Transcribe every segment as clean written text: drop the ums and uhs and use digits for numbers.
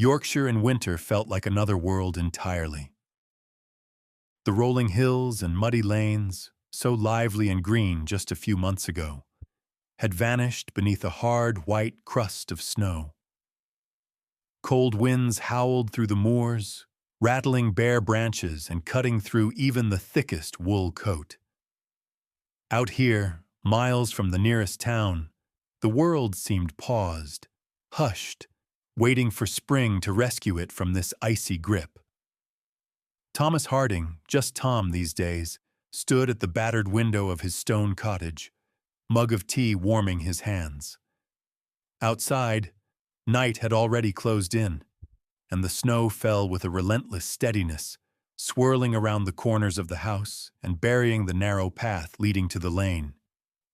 Yorkshire in winter felt like another world entirely. The rolling hills and muddy lanes, so lively and green just a few months ago, had vanished beneath a hard, white crust of snow. Cold winds howled through the moors, rattling bare branches and cutting through even the thickest wool coat. Out here, miles from the nearest town, the world seemed paused, hushed, waiting for spring to rescue it from this icy grip. Thomas Harding, just Tom these days, stood at the battered window of his stone cottage, mug of tea warming his hands. Outside, night had already closed in, and the snow fell with a relentless steadiness, swirling around the corners of the house and burying the narrow path leading to the lane.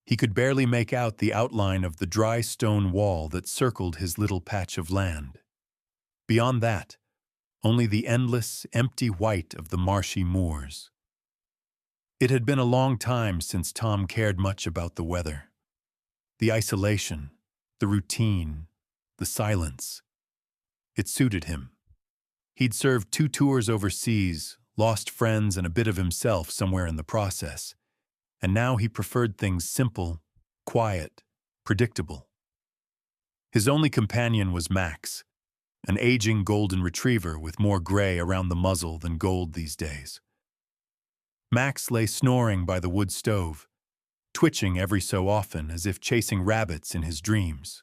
He could barely make out the outline of the dry stone wall that circled his little patch of land. Beyond that, only the endless, empty white of the marshy moors. It had been a long time since Tom cared much about the weather. The isolation, the routine, the silence. It suited him. He'd served 2 tours overseas, lost friends and a bit of himself somewhere in the process, and now he preferred things simple, quiet, predictable. His only companion was Max, an aging golden retriever with more gray around the muzzle than gold these days. Max lay snoring by the wood stove, twitching every so often as if chasing rabbits in his dreams.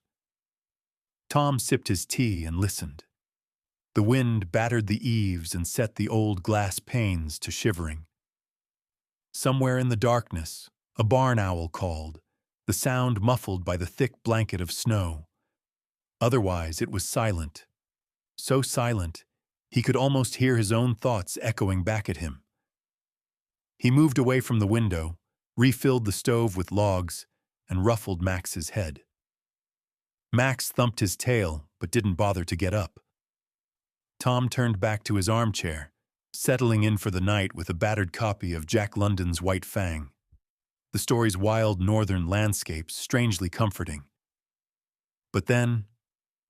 Tom sipped his tea and listened. The wind battered the eaves and set the old glass panes to shivering. Somewhere in the darkness, a barn owl called, the sound muffled by the thick blanket of snow. Otherwise, it was silent. So silent, he could almost hear his own thoughts echoing back at him. He moved away from the window, refilled the stove with logs, and ruffled Max's head. Max thumped his tail, but didn't bother to get up. Tom turned back to his armchair, settling in for the night with a battered copy of Jack London's White Fang, the story's wild northern landscapes strangely comforting. But then,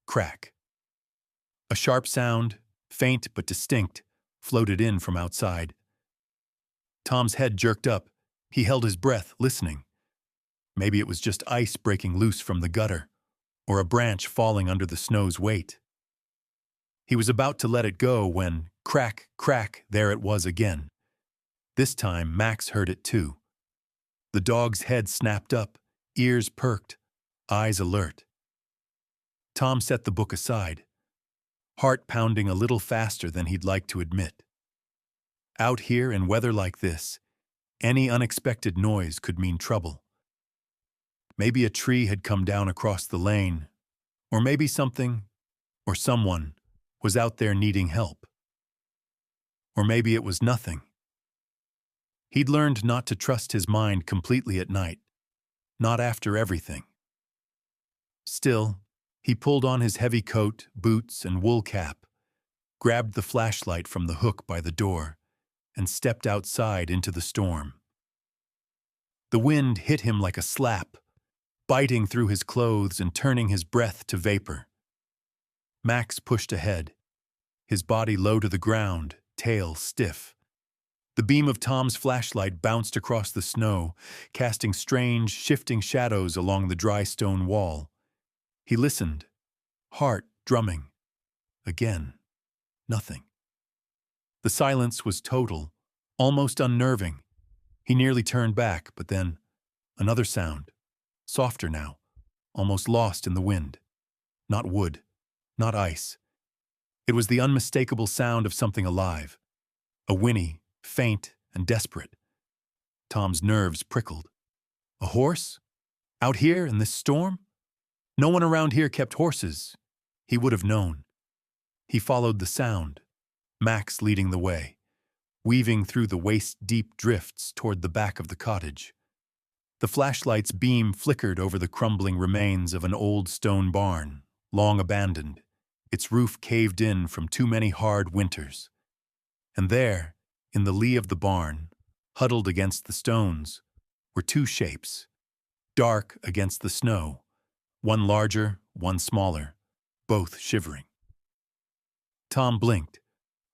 crack. A sharp sound, faint but distinct, floated in from outside. Tom's head jerked up. He held his breath, listening. Maybe it was just ice breaking loose from the gutter, or a branch falling under the snow's weight. He was about to let it go when, crack, crack, there it was again. This time, Max heard it too. The dog's head snapped up, ears perked, eyes alert. Tom set the book aside, heart pounding a little faster than he'd like to admit. Out here in weather like this, any unexpected noise could mean trouble. Maybe a tree had come down across the lane, or maybe something, or someone, was out there needing help. Or maybe it was nothing. He'd learned not to trust his mind completely at night, not after everything. Still, he pulled on his heavy coat, boots, and wool cap, grabbed the flashlight from the hook by the door, and stepped outside into the storm. The wind hit him like a slap, biting through his clothes and turning his breath to vapor. Max pushed ahead, his body low to the ground, tail stiff. The beam of Tom's flashlight bounced across the snow, casting strange, shifting shadows along the dry stone wall. He listened, heart drumming. Again, nothing. The silence was total, almost unnerving. He nearly turned back, but then another sound, softer now, almost lost in the wind. Not wood, not ice. It was the unmistakable sound of something alive, a whinny, faint and desperate. Tom's nerves prickled. A horse? Out here in this storm? No one around here kept horses. He would have known. He followed the sound, Max leading the way, weaving through the waist-deep drifts toward the back of the cottage. The flashlight's beam flickered over the crumbling remains of an old stone barn, long abandoned, its roof caved in from too many hard winters. And there, in the lee of the barn, huddled against the stones, were 2 shapes, dark against the snow, one larger, one smaller, both shivering. Tom blinked,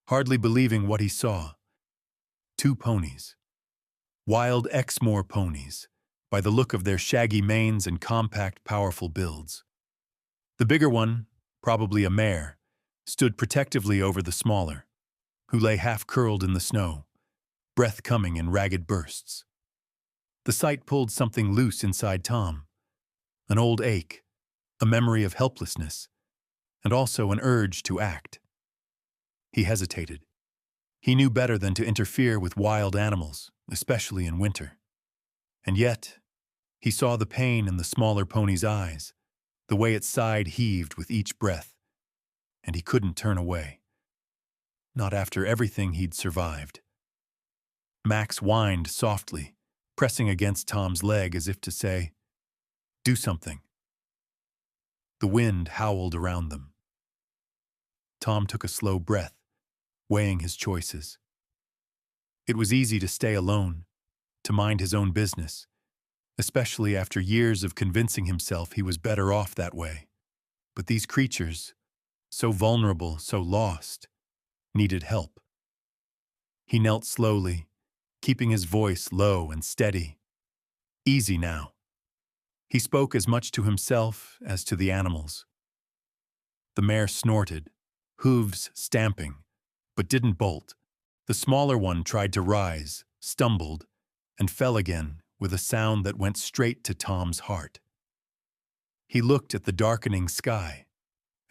hardly believing what he saw. Two ponies. Wild Exmoor ponies, by the look of their shaggy manes and compact, powerful builds. The bigger one, probably a mare, stood protectively over the smaller, who lay half-curled in the snow, breath coming in ragged bursts. The sight pulled something loose inside Tom, an old ache, a memory of helplessness, and also an urge to act. He hesitated. He knew better than to interfere with wild animals, especially in winter. And yet, he saw the pain in the smaller pony's eyes, the way its side heaved with each breath, and he couldn't turn away. Not after everything he'd survived. Max whined softly, pressing against Tom's leg as if to say, "Do something." The wind howled around them. Tom took a slow breath, weighing his choices. It was easy to stay alone, to mind his own business, especially after years of convincing himself he was better off that way. But these creatures, so vulnerable, so lost, needed help. He knelt slowly, keeping his voice low and steady. Easy now. He spoke as much to himself as to the animals. The mare snorted, hooves stamping, but didn't bolt. The smaller one tried to rise, stumbled, and fell again with a sound that went straight to Tom's heart. He looked at the darkening sky,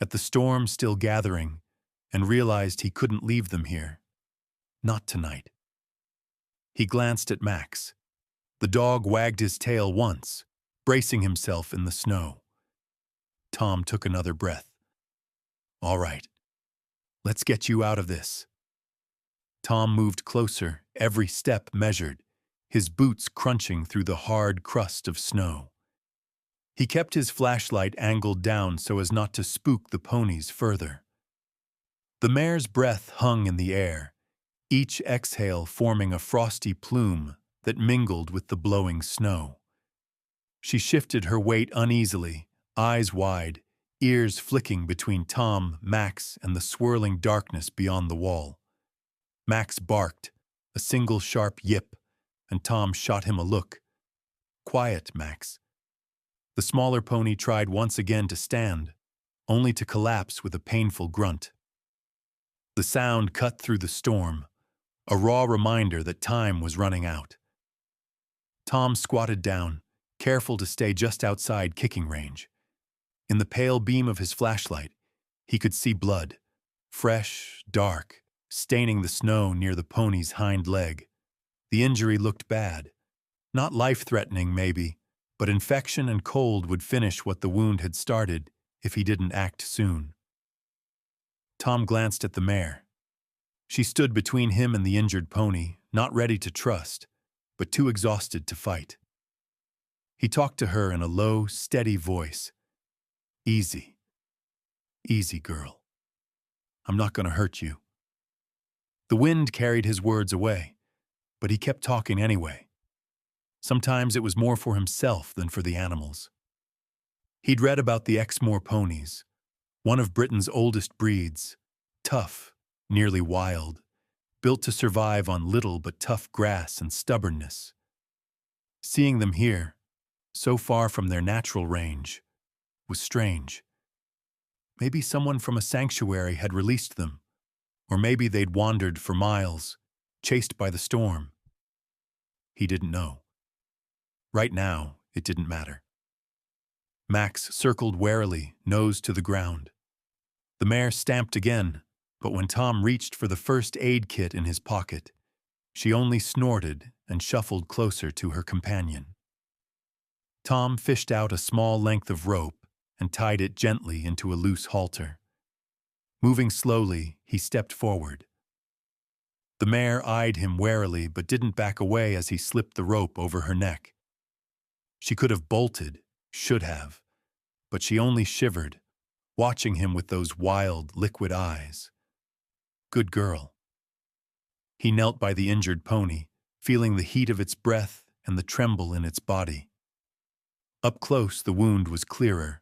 at the storm still gathering, and realized he couldn't leave them here. Not tonight. He glanced at Max. The dog wagged his tail once, bracing himself in the snow. Tom took another breath. "All right. Let's get you out of this." Tom moved closer, every step measured, his boots crunching through the hard crust of snow. He kept his flashlight angled down so as not to spook the ponies further. The mare's breath hung in the air, each exhale forming a frosty plume that mingled with the blowing snow. She shifted her weight uneasily, eyes wide, ears flicking between Tom, Max, and the swirling darkness beyond the wall. Max barked, a single sharp yip, and Tom shot him a look. "Quiet, Max." The smaller pony tried once again to stand, only to collapse with a painful grunt. The sound cut through the storm, a raw reminder that time was running out. Tom squatted down, careful to stay just outside kicking range. In the pale beam of his flashlight, he could see blood, fresh, dark, staining the snow near the pony's hind leg. The injury looked bad. Not life-threatening, maybe, but infection and cold would finish what the wound had started if he didn't act soon. Tom glanced at the mare. She stood between him and the injured pony, not ready to trust, but too exhausted to fight. He talked to her in a low, steady voice. "Easy. Easy, girl. I'm not going to hurt you." The wind carried his words away, but he kept talking anyway. Sometimes it was more for himself than for the animals. He'd read about the Exmoor Ponies, one of Britain's oldest breeds, tough, nearly wild, built to survive on little but tough grass and stubbornness. Seeing them here, so far from their natural range, was strange. Maybe someone from a sanctuary had released them, or maybe they'd wandered for miles, chased by the storm. He didn't know. Right now, it didn't matter. Max circled warily, nose to the ground. The mare stamped again, but when Tom reached for the first aid kit in his pocket, she only snorted and shuffled closer to her companion. Tom fished out a small length of rope and tied it gently into a loose halter. Moving slowly, he stepped forward. The mare eyed him warily but didn't back away as he slipped the rope over her neck. She could have bolted, should have, but she only shivered, watching him with those wild, liquid eyes. Good girl. He knelt by the injured pony, feeling the heat of its breath and the tremble in its body. Up close, the wound was clearer,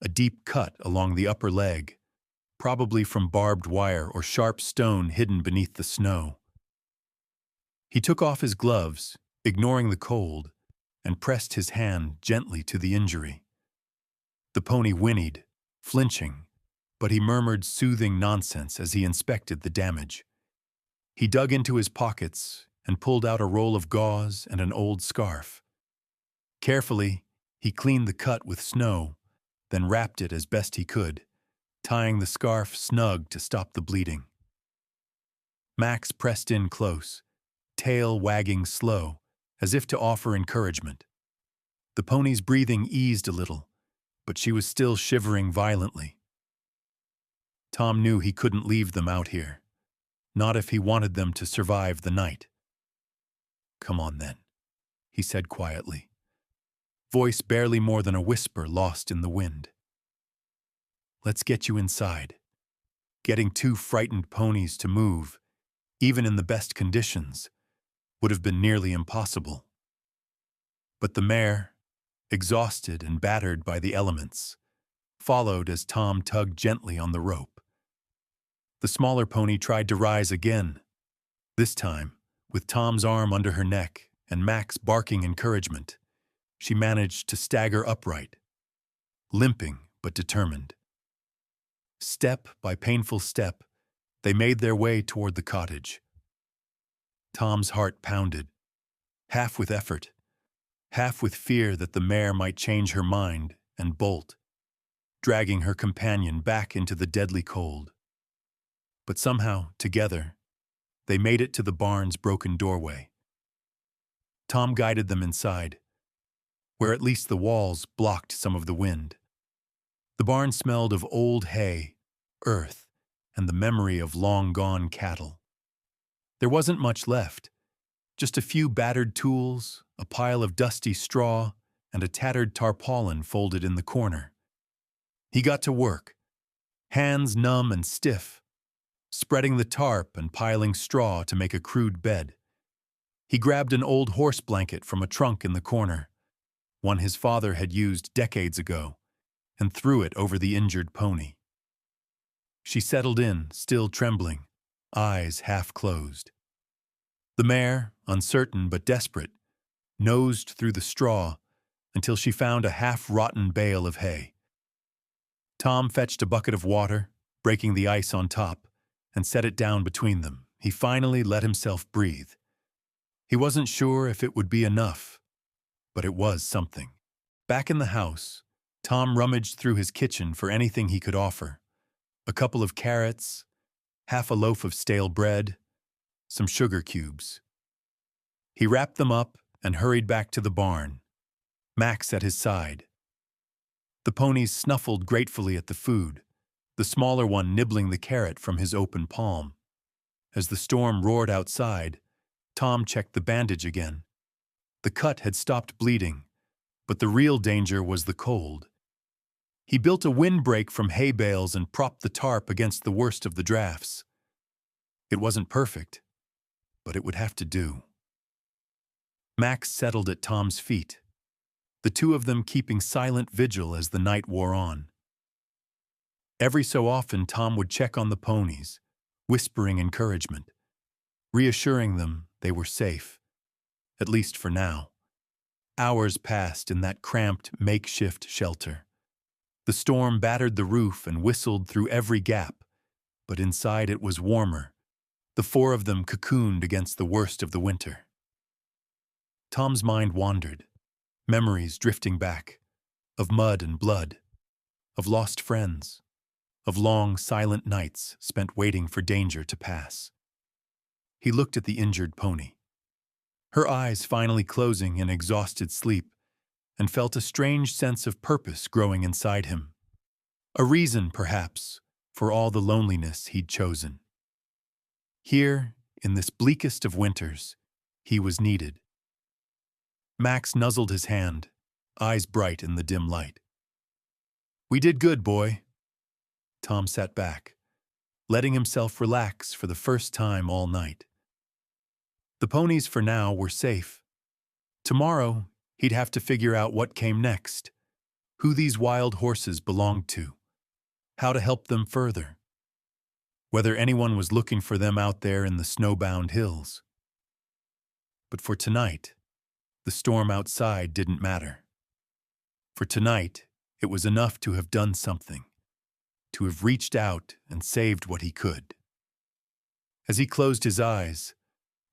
a deep cut along the upper leg, probably from barbed wire or sharp stone hidden beneath the snow. He took off his gloves, ignoring the cold, and pressed his hand gently to the injury. The pony whinnied, flinching, but he murmured soothing nonsense as he inspected the damage. He dug into his pockets and pulled out a roll of gauze and an old scarf. Carefully, he cleaned the cut with snow, then wrapped it as best he could, tying the scarf snug to stop the bleeding. Max pressed in close, tail wagging slow, as if to offer encouragement. The pony's breathing eased a little, but she was still shivering violently. Tom knew he couldn't leave them out here, not if he wanted them to survive the night. "Come on then," he said quietly, voice barely more than a whisper lost in the wind. "Let's get you inside." Getting two frightened ponies to move, even in the best conditions, would have been nearly impossible. But the mare, exhausted and battered by the elements, followed as Tom tugged gently on the rope. The smaller pony tried to rise again, this time, with Tom's arm under her neck and Max barking encouragement. She managed to stagger upright, limping but determined. Step by painful step, they made their way toward the cottage. Tom's heart pounded, half with effort, half with fear that the mare might change her mind and bolt, dragging her companion back into the deadly cold. But somehow, together, they made it to the barn's broken doorway. Tom guided them inside, where at least the walls blocked some of the wind. The barn smelled of old hay, earth, and the memory of long-gone cattle. There wasn't much left, just a few battered tools, a pile of dusty straw, and a tattered tarpaulin folded in the corner. He got to work, hands numb and stiff, spreading the tarp and piling straw to make a crude bed. He grabbed an old horse blanket from a trunk in the corner, one his father had used decades ago, and threw it over the injured pony. She settled in, still trembling, eyes half closed. The mare, uncertain but desperate, nosed through the straw until she found a half-rotten bale of hay. Tom fetched a bucket of water, breaking the ice on top, and set it down between them. He finally let himself breathe. He wasn't sure if it would be enough, but it was something. Back in the house, Tom rummaged through his kitchen for anything he could offer. A couple of carrots, half a loaf of stale bread, some sugar cubes. He wrapped them up and hurried back to the barn, Max at his side. The ponies snuffled gratefully at the food, the smaller one nibbling the carrot from his open palm. As the storm roared outside, Tom checked the bandage again. The cut had stopped bleeding, but the real danger was the cold. He built a windbreak from hay bales and propped the tarp against the worst of the drafts. It wasn't perfect, but it would have to do. Max settled at Tom's feet, the two of them keeping silent vigil as the night wore on. Every so often, Tom would check on the ponies, whispering encouragement, reassuring them they were safe, at least for now. Hours passed in that cramped makeshift shelter. The storm battered the roof and whistled through every gap, but inside it was warmer. The four of them cocooned against the worst of the winter. Tom's mind wandered, memories drifting back, of mud and blood, of lost friends, of long, silent nights spent waiting for danger to pass. He looked at the injured pony, her eyes finally closing in exhausted sleep, and felt a strange sense of purpose growing inside him. A reason, perhaps, for all the loneliness he'd chosen. Here, in this bleakest of winters, he was needed. Max nuzzled his hand, eyes bright in the dim light. "We did good, boy." Tom sat back, letting himself relax for the first time all night. The ponies for now were safe. Tomorrow, he'd have to figure out what came next, who these wild horses belonged to, how to help them further. whether anyone was looking for them out there in the snowbound hills. But for tonight, the storm outside didn't matter. For tonight, it was enough to have done something, to have reached out and saved what he could. As he closed his eyes,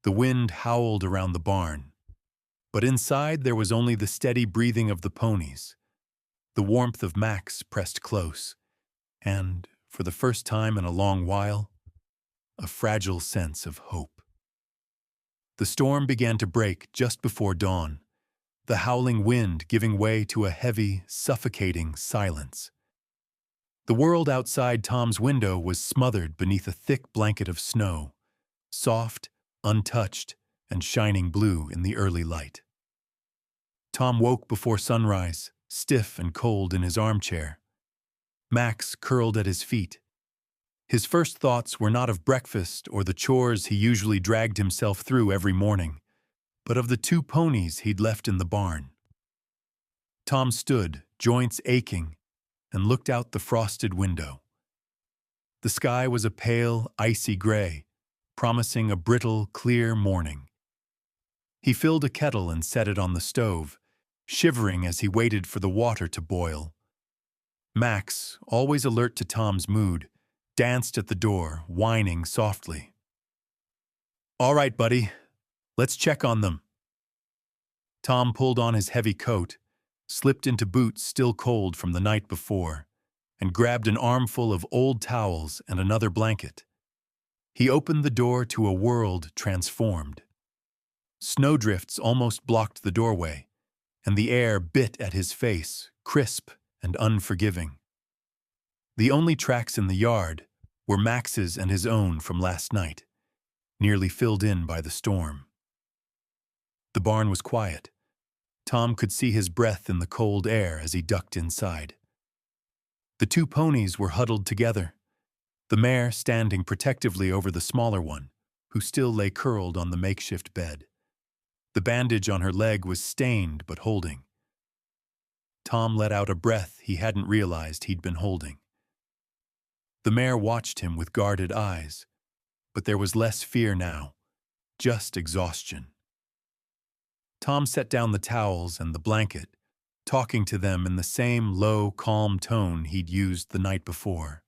the wind howled around the barn, but inside there was only the steady breathing of the ponies, the warmth of Max pressed close, and, for the first time in a long while, a fragile sense of hope. The storm began to break just before dawn, the howling wind giving way to a heavy, suffocating silence. The world outside Tom's window was smothered beneath a thick blanket of snow, soft, untouched, and shining blue in the early light. Tom woke before sunrise, stiff and cold in his armchair. Max curled at his feet. His first thoughts were not of breakfast or the chores he usually dragged himself through every morning, but of the 2 ponies he'd left in the barn. Tom stood, joints aching, and looked out the frosted window. The sky was a pale, icy gray, promising a brittle, clear morning. He filled a kettle and set it on the stove, shivering as he waited for the water to boil. Max, always alert to Tom's mood, danced at the door, whining softly. "All right, buddy, let's check on them." Tom pulled on his heavy coat, slipped into boots still cold from the night before, and grabbed an armful of old towels and another blanket. He opened the door to a world transformed. Snowdrifts almost blocked the doorway, and the air bit at his face, crisp and unforgiving. The only tracks in the yard were Max's and his own from last night, nearly filled in by the storm. The barn was quiet. Tom could see his breath in the cold air as he ducked inside. The 2 ponies were huddled together, the mare standing protectively over the smaller one, who still lay curled on the makeshift bed. The bandage on her leg was stained but holding. Tom let out a breath he hadn't realized he'd been holding. The mare watched him with guarded eyes, but there was less fear now, just exhaustion. Tom set down the towels and the blanket, talking to them in the same low, calm tone he'd used the night before.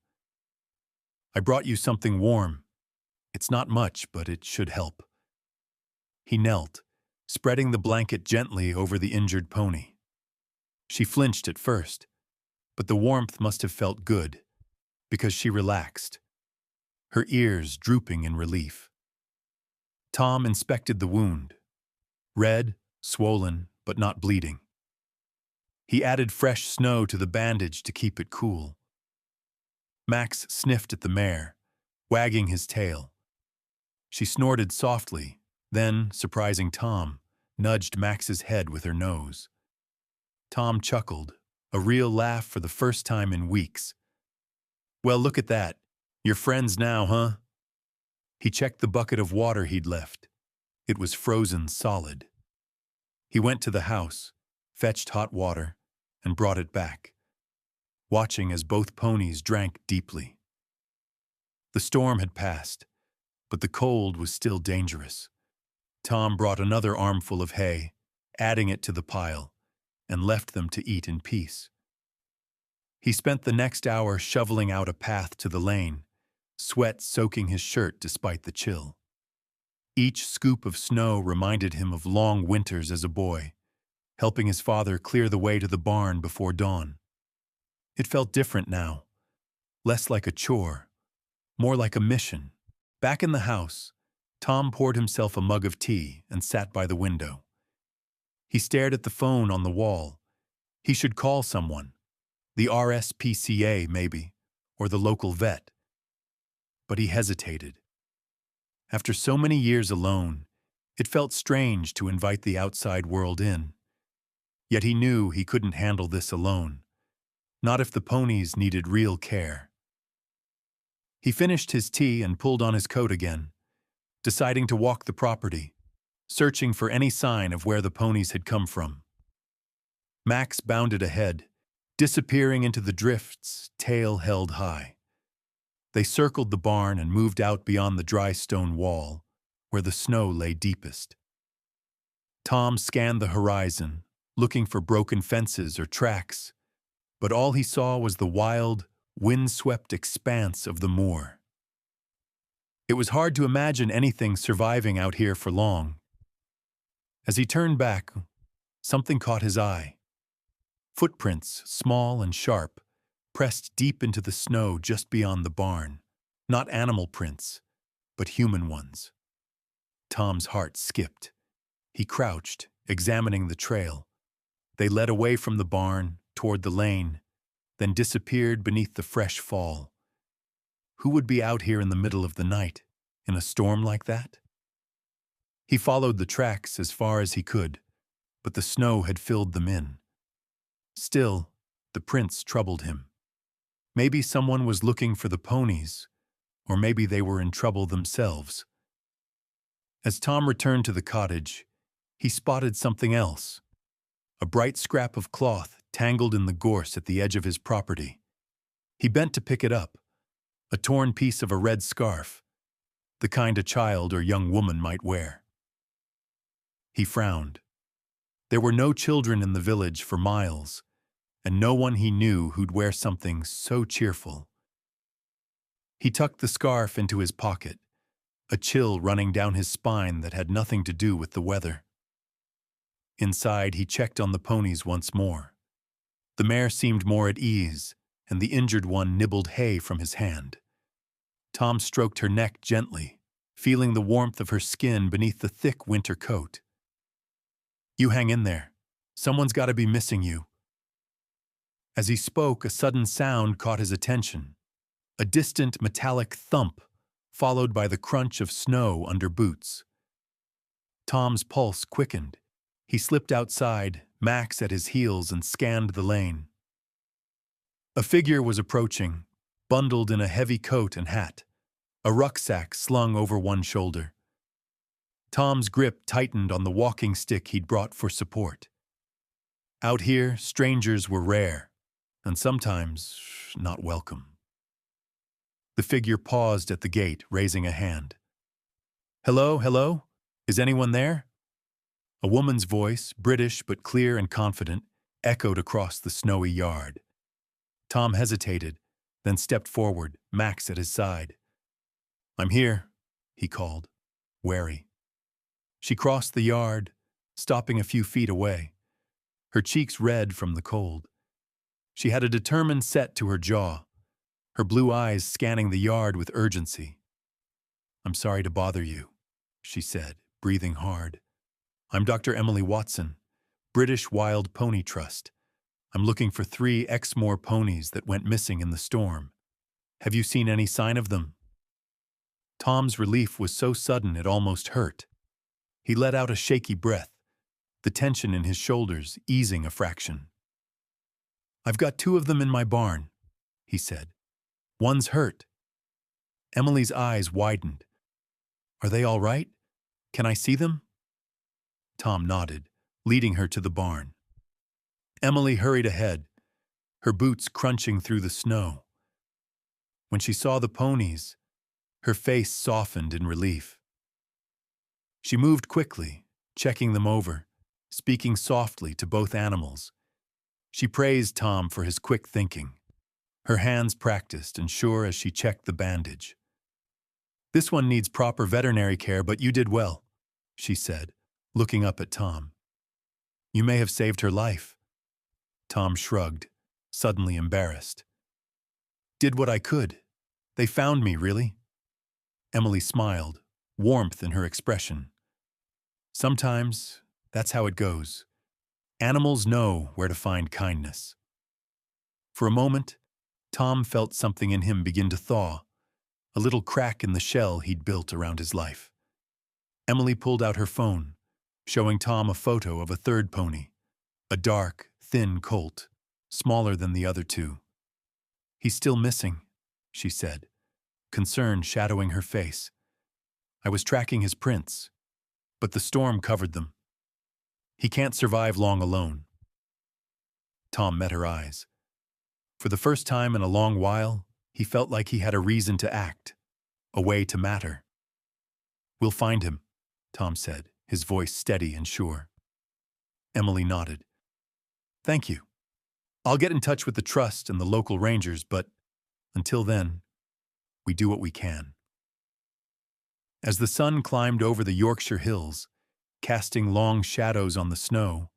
"I brought you something warm. It's not much, but it should help." He knelt, spreading the blanket gently over the injured pony. She flinched at first, but the warmth must have felt good, because she relaxed, her ears drooping in relief. Tom inspected the wound. Red, swollen, but not bleeding. He added fresh snow to the bandage to keep it cool. Max sniffed at the mare, wagging his tail. She snorted softly, then, surprising Tom, nudged Max's head with her nose. Tom chuckled, a real laugh for the first time in weeks. "Well, look at that. You're friends now, huh?" He checked the bucket of water he'd left. It was frozen solid. He went to the house, fetched hot water, and brought it back, watching as both ponies drank deeply. The storm had passed, but the cold was still dangerous. Tom brought another armful of hay, adding it to the pile, and left them to eat in peace. He spent the next hour shoveling out a path to the lane, sweat soaking his shirt despite the chill. Each scoop of snow reminded him of long winters as a boy, helping his father clear the way to the barn before dawn. It felt different now, less like a chore, more like a mission. Back in the house, Tom poured himself a mug of tea and sat by the window. He stared at the phone on the wall. He should call someone, the RSPCA maybe, or the local vet. But he hesitated. After so many years alone, it felt strange to invite the outside world in. Yet he knew he couldn't handle this alone, not if the ponies needed real care. He finished his tea and pulled on his coat again, deciding to walk the property, searching for any sign of where the ponies had come from. Max bounded ahead, disappearing into the drifts, tail held high. They circled the barn and moved out beyond the dry stone wall, where the snow lay deepest. Tom scanned the horizon, looking for broken fences or tracks, but all he saw was the wild, wind-swept expanse of the moor. It was hard to imagine anything surviving out here for long. As he turned back, something caught his eye. Footprints, small and sharp, pressed deep into the snow just beyond the barn. Not animal prints, but human ones. Tom's heart skipped. He crouched, examining the trail. They led away from the barn, toward the lane, then disappeared beneath the fresh fall. Who would be out here in the middle of the night, in a storm like that? He followed the tracks as far as he could, but the snow had filled them in. Still, the prints troubled him. Maybe someone was looking for the ponies, or maybe they were in trouble themselves. As Tom returned to the cottage, he spotted something else. A bright scrap of cloth tangled in the gorse at the edge of his property. He bent to pick it up, a torn piece of a red scarf, the kind a child or young woman might wear. He frowned. There were no children in the village for miles, and no one he knew who'd wear something so cheerful. He tucked the scarf into his pocket, a chill running down his spine that had nothing to do with the weather. Inside, he checked on the ponies once more. The mare seemed more at ease, and the injured one nibbled hay from his hand. Tom stroked her neck gently, feeling the warmth of her skin beneath the thick winter coat. "You hang in there. Someone's got to be missing you." As he spoke, a sudden sound caught his attention. A distant metallic thump, followed by the crunch of snow under boots. Tom's pulse quickened. He slipped outside, Max at his heels, and scanned the lane. A figure was approaching, bundled in a heavy coat and hat, a rucksack slung over one shoulder. Tom's grip tightened on the walking stick he'd brought for support. Out here, strangers were rare, and sometimes not welcome. The figure paused at the gate, raising a hand. "Hello, hello? Is anyone there?" A woman's voice, British but clear and confident, echoed across the snowy yard. Tom hesitated, then stepped forward, Max at his side. "I'm here," he called, wary. She crossed the yard, stopping a few feet away, her cheeks red from the cold. She had a determined set to her jaw, her blue eyes scanning the yard with urgency. "I'm sorry to bother you," she said, breathing hard. "I'm Dr. Emily Watson, British Wild Pony Trust. I'm looking for 3 Exmoor ponies that went missing in the storm. Have you seen any sign of them?" Tom's relief was so sudden it almost hurt. He let out a shaky breath, the tension in his shoulders easing a fraction. "I've got 2 of them in my barn," he said. "One's hurt." Emily's eyes widened. "Are they all right? Can I see them?" Tom nodded, leading her to the barn. Emily hurried ahead, her boots crunching through the snow. When she saw the ponies, her face softened in relief. She moved quickly, checking them over, speaking softly to both animals. She praised Tom for his quick thinking, her hands practiced and sure as she checked the bandage. "This one needs proper veterinary care, but you did well," she said, looking up at Tom. "You may have saved her life." Tom shrugged, suddenly embarrassed. "Did what I could. They found me, really." Emily smiled, warmth in her expression. "Sometimes, that's how it goes. Animals know where to find kindness." For a moment, Tom felt something in him begin to thaw, a little crack in the shell he'd built around his life. Emily pulled out her phone, showing Tom a photo of a 3rd pony, a dark, thin colt, smaller than the other 2. "He's still missing," she said, concern shadowing her face. "I was tracking his prints, but the storm covered them. He can't survive long alone." Tom met her eyes. For the first time in a long while, He felt like he had a reason to act, a way to matter. "We'll find him," Tom said, his voice steady and sure. Emily nodded. "Thank you. I'll get in touch with the trust and the local rangers, but until then, we do what we can." As the sun climbed over the Yorkshire hills, casting long shadows on the snow,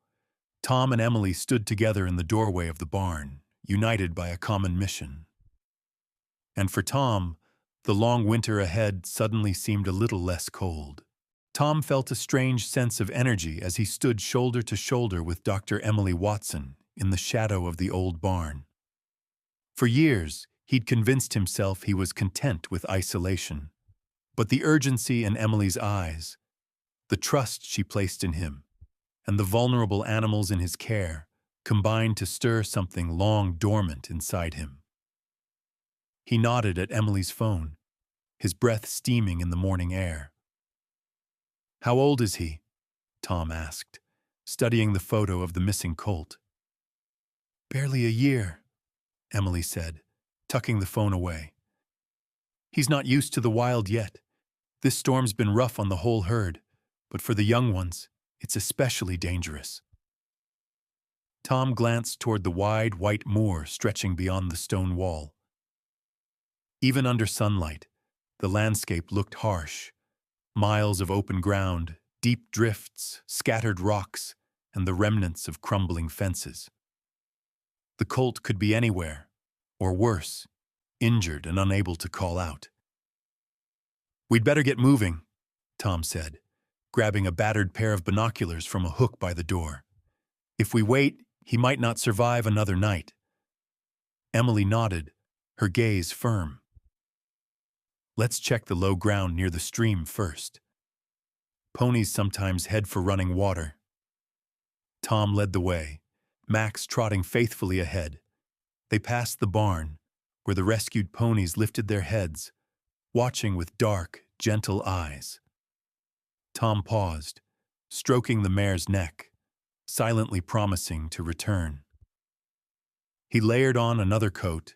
Tom and Emily stood together in the doorway of the barn, united by a common mission. And for Tom, the long winter ahead suddenly seemed a little less cold. Tom felt a strange sense of energy as he stood shoulder to shoulder with Dr. Emily Watson in the shadow of the old barn. For years, he'd convinced himself he was content with isolation. But the urgency in Emily's eyes, the trust she placed in him, and the vulnerable animals in his care combined to stir something long dormant inside him. He nodded at Emily's phone, his breath steaming in the morning air. "How old is he?" Tom asked, studying the photo of the missing colt. "Barely a year," Emily said, tucking the phone away. "He's not used to the wild yet. This storm's been rough on the whole herd, but for the young ones, it's especially dangerous." Tom glanced toward the wide, white moor stretching beyond the stone wall. Even under sunlight, the landscape looked harsh. Miles of open ground, deep drifts, scattered rocks, and the remnants of crumbling fences. The colt could be anywhere, or worse, injured and unable to call out. "We'd better get moving," Tom said, grabbing a battered pair of binoculars from a hook by the door. "If we wait, he might not survive another night." Emily nodded, her gaze firm. "Let's check the low ground near the stream first. Ponies sometimes head for running water." Tom led the way, Max trotting faithfully ahead. They passed the barn, where the rescued ponies lifted their heads, watching with dark, gentle eyes. Tom paused, stroking the mare's neck, silently promising to return. He layered on another coat,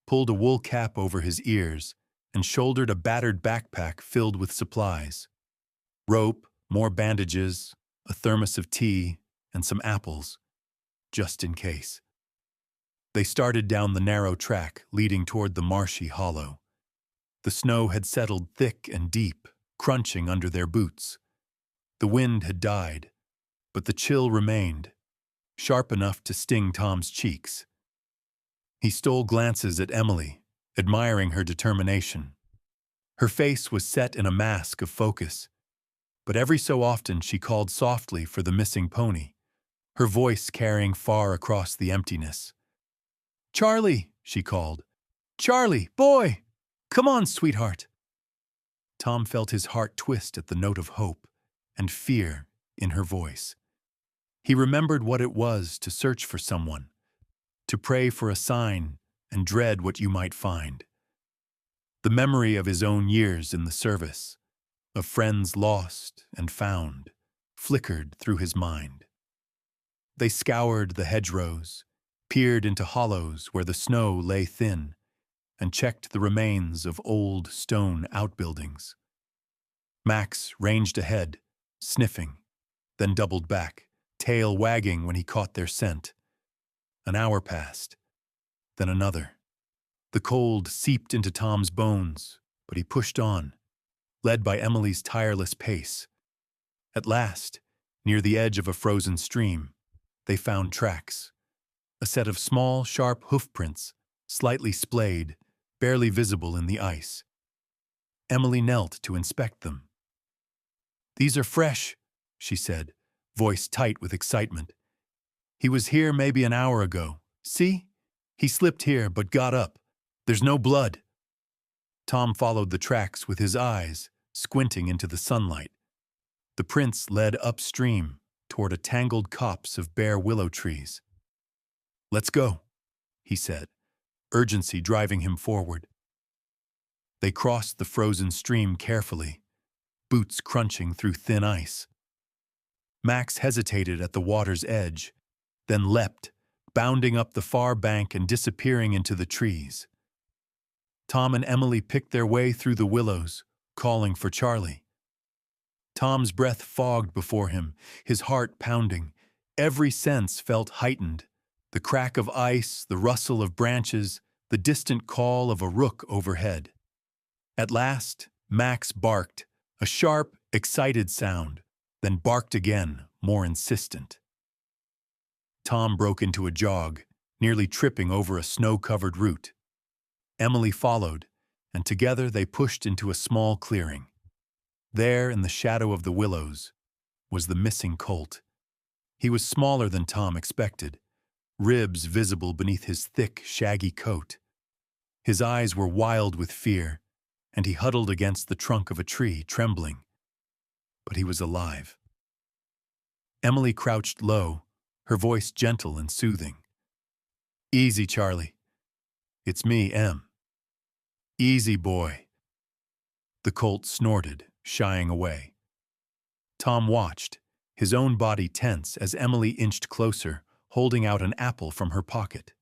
pulled a wool cap over his ears, and shouldered a battered backpack filled with supplies. Rope, more bandages, a thermos of tea, and some apples, just in case. They started down the narrow track leading toward the marshy hollow. The snow had settled thick and deep, crunching under their boots. The wind had died, but the chill remained, sharp enough to sting Tom's cheeks. He stole glances at Emily, admiring her determination. Her face was set in a mask of focus, but every so often she called softly for the missing pony, her voice carrying far across the emptiness. "Charlie," she called. "Charlie, boy! Come on, sweetheart!" Tom felt his heart twist at the note of hope and fear in her voice. He remembered what it was to search for someone, to pray for a sign and dread what you might find. The memory of his own years in the service, of friends lost and found, flickered through his mind. They scoured the hedgerows, peered into hollows where the snow lay thin, and checked the remains of old stone outbuildings. Max ranged ahead, sniffing, then doubled back, tail wagging when he caught their scent. An hour passed, then another. The cold seeped into Tom's bones, but he pushed on, led by Emily's tireless pace. At last, near the edge of a frozen stream, they found tracks. A set of small, sharp hoofprints, slightly splayed, barely visible in the ice. Emily knelt to inspect them. "These are fresh," she said, voice tight with excitement. "He was here maybe an hour ago. See? He slipped here but got up. There's no blood." Tom followed the tracks with his eyes, squinting into the sunlight. The prints led upstream toward a tangled copse of bare willow trees. "Let's go," he said, urgency driving him forward. They crossed the frozen stream carefully, boots crunching through thin ice. Max hesitated at the water's edge, then leapt, bounding up the far bank and disappearing into the trees. Tom and Emily picked their way through the willows, calling for Charlie. Tom's breath fogged before him, his heart pounding. Every sense felt heightened. The crack of ice, the rustle of branches, the distant call of a rook overhead. At last, Max barked, a sharp, excited sound, then barked again, more insistent. Tom broke into a jog, nearly tripping over a snow-covered root. Emily followed, and together they pushed into a small clearing. There, in the shadow of the willows, was the missing colt. He was smaller than Tom expected, ribs visible beneath his thick, shaggy coat. His eyes were wild with fear, and he huddled against the trunk of a tree, trembling. But he was alive. Emily crouched low, her voice gentle and soothing. "Easy, Charlie. It's me, Em. Easy, boy." The colt snorted, shying away. Tom watched, his own body tense as Emily inched closer, holding out an apple from her pocket.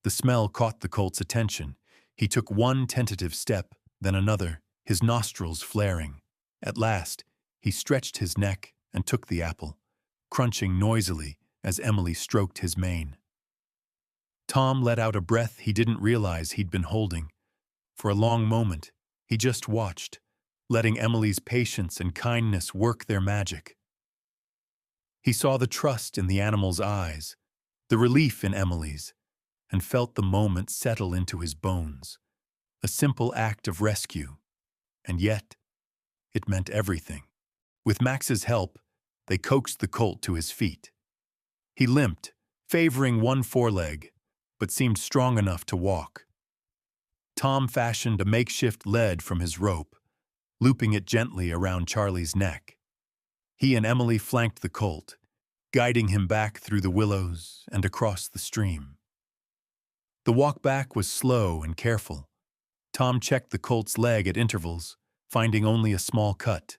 The smell caught the colt's attention. He took one tentative step, then another, his nostrils flaring. At last, he stretched his neck and took the apple, crunching noisily as Emily stroked his mane. Tom let out a breath he didn't realize he'd been holding. For a long moment, he just watched, letting Emily's patience and kindness work their magic. He saw the trust in the animal's eyes, the relief in Emily's, and felt the moment settle into his bones. A simple act of rescue, and yet, it meant everything. With Max's help, they coaxed the colt to his feet. He limped, favoring one foreleg, but seemed strong enough to walk. Tom fashioned a makeshift lead from his rope, looping it gently around Charlie's neck. He and Emily flanked the colt, guiding him back through the willows and across the stream. The walk back was slow and careful. Tom checked the colt's leg at intervals, finding only a small cut.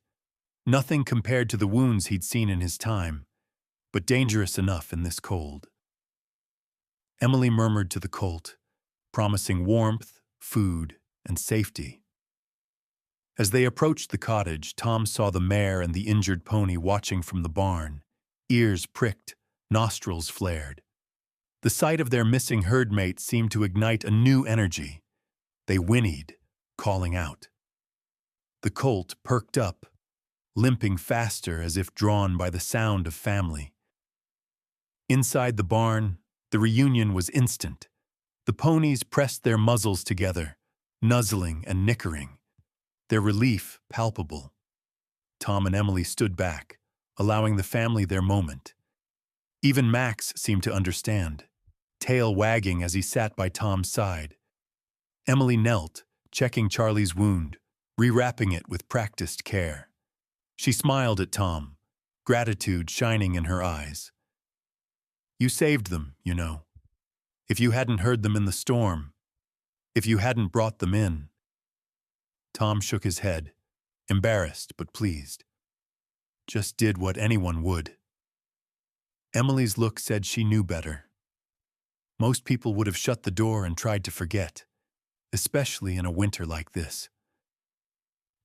Nothing compared to the wounds he'd seen in his time, but dangerous enough in this cold. Emily murmured to the colt, promising warmth, food, and safety. As they approached the cottage, Tom saw the mare and the injured pony watching from the barn, ears pricked, nostrils flared. The sight of their missing herdmate seemed to ignite a new energy. They whinnied, calling out. The colt perked up, limping faster as if drawn by the sound of family. Inside the barn, the reunion was instant. The ponies pressed their muzzles together, nuzzling and nickering, their relief palpable. Tom and Emily stood back, allowing the family their moment. Even Max seemed to understand, tail wagging as he sat by Tom's side. Emily knelt, checking Charlie's wound, rewrapping it with practiced care. She smiled at Tom, gratitude shining in her eyes. "You saved them, you know. If you hadn't heard them in the storm, if you hadn't brought them in." Tom shook his head, embarrassed but pleased. "Just did what anyone would." Emily's look said she knew better. Most people would have shut the door and tried to forget, especially in a winter like this.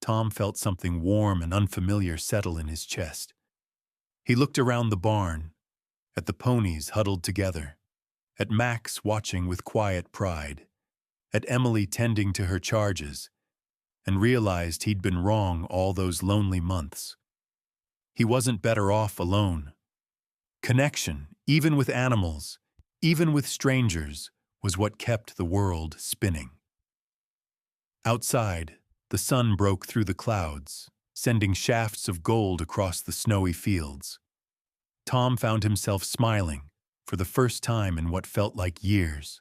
Tom felt something warm and unfamiliar settle in his chest. He looked around the barn, at the ponies huddled together, at Max watching with quiet pride, at Emily tending to her charges, and realized he'd been wrong all those lonely months. He wasn't better off alone. Connection, even with animals, even with strangers, was what kept the world spinning. Outside, the sun broke through the clouds, sending shafts of gold across the snowy fields. Tom found himself smiling for the first time in what felt like years.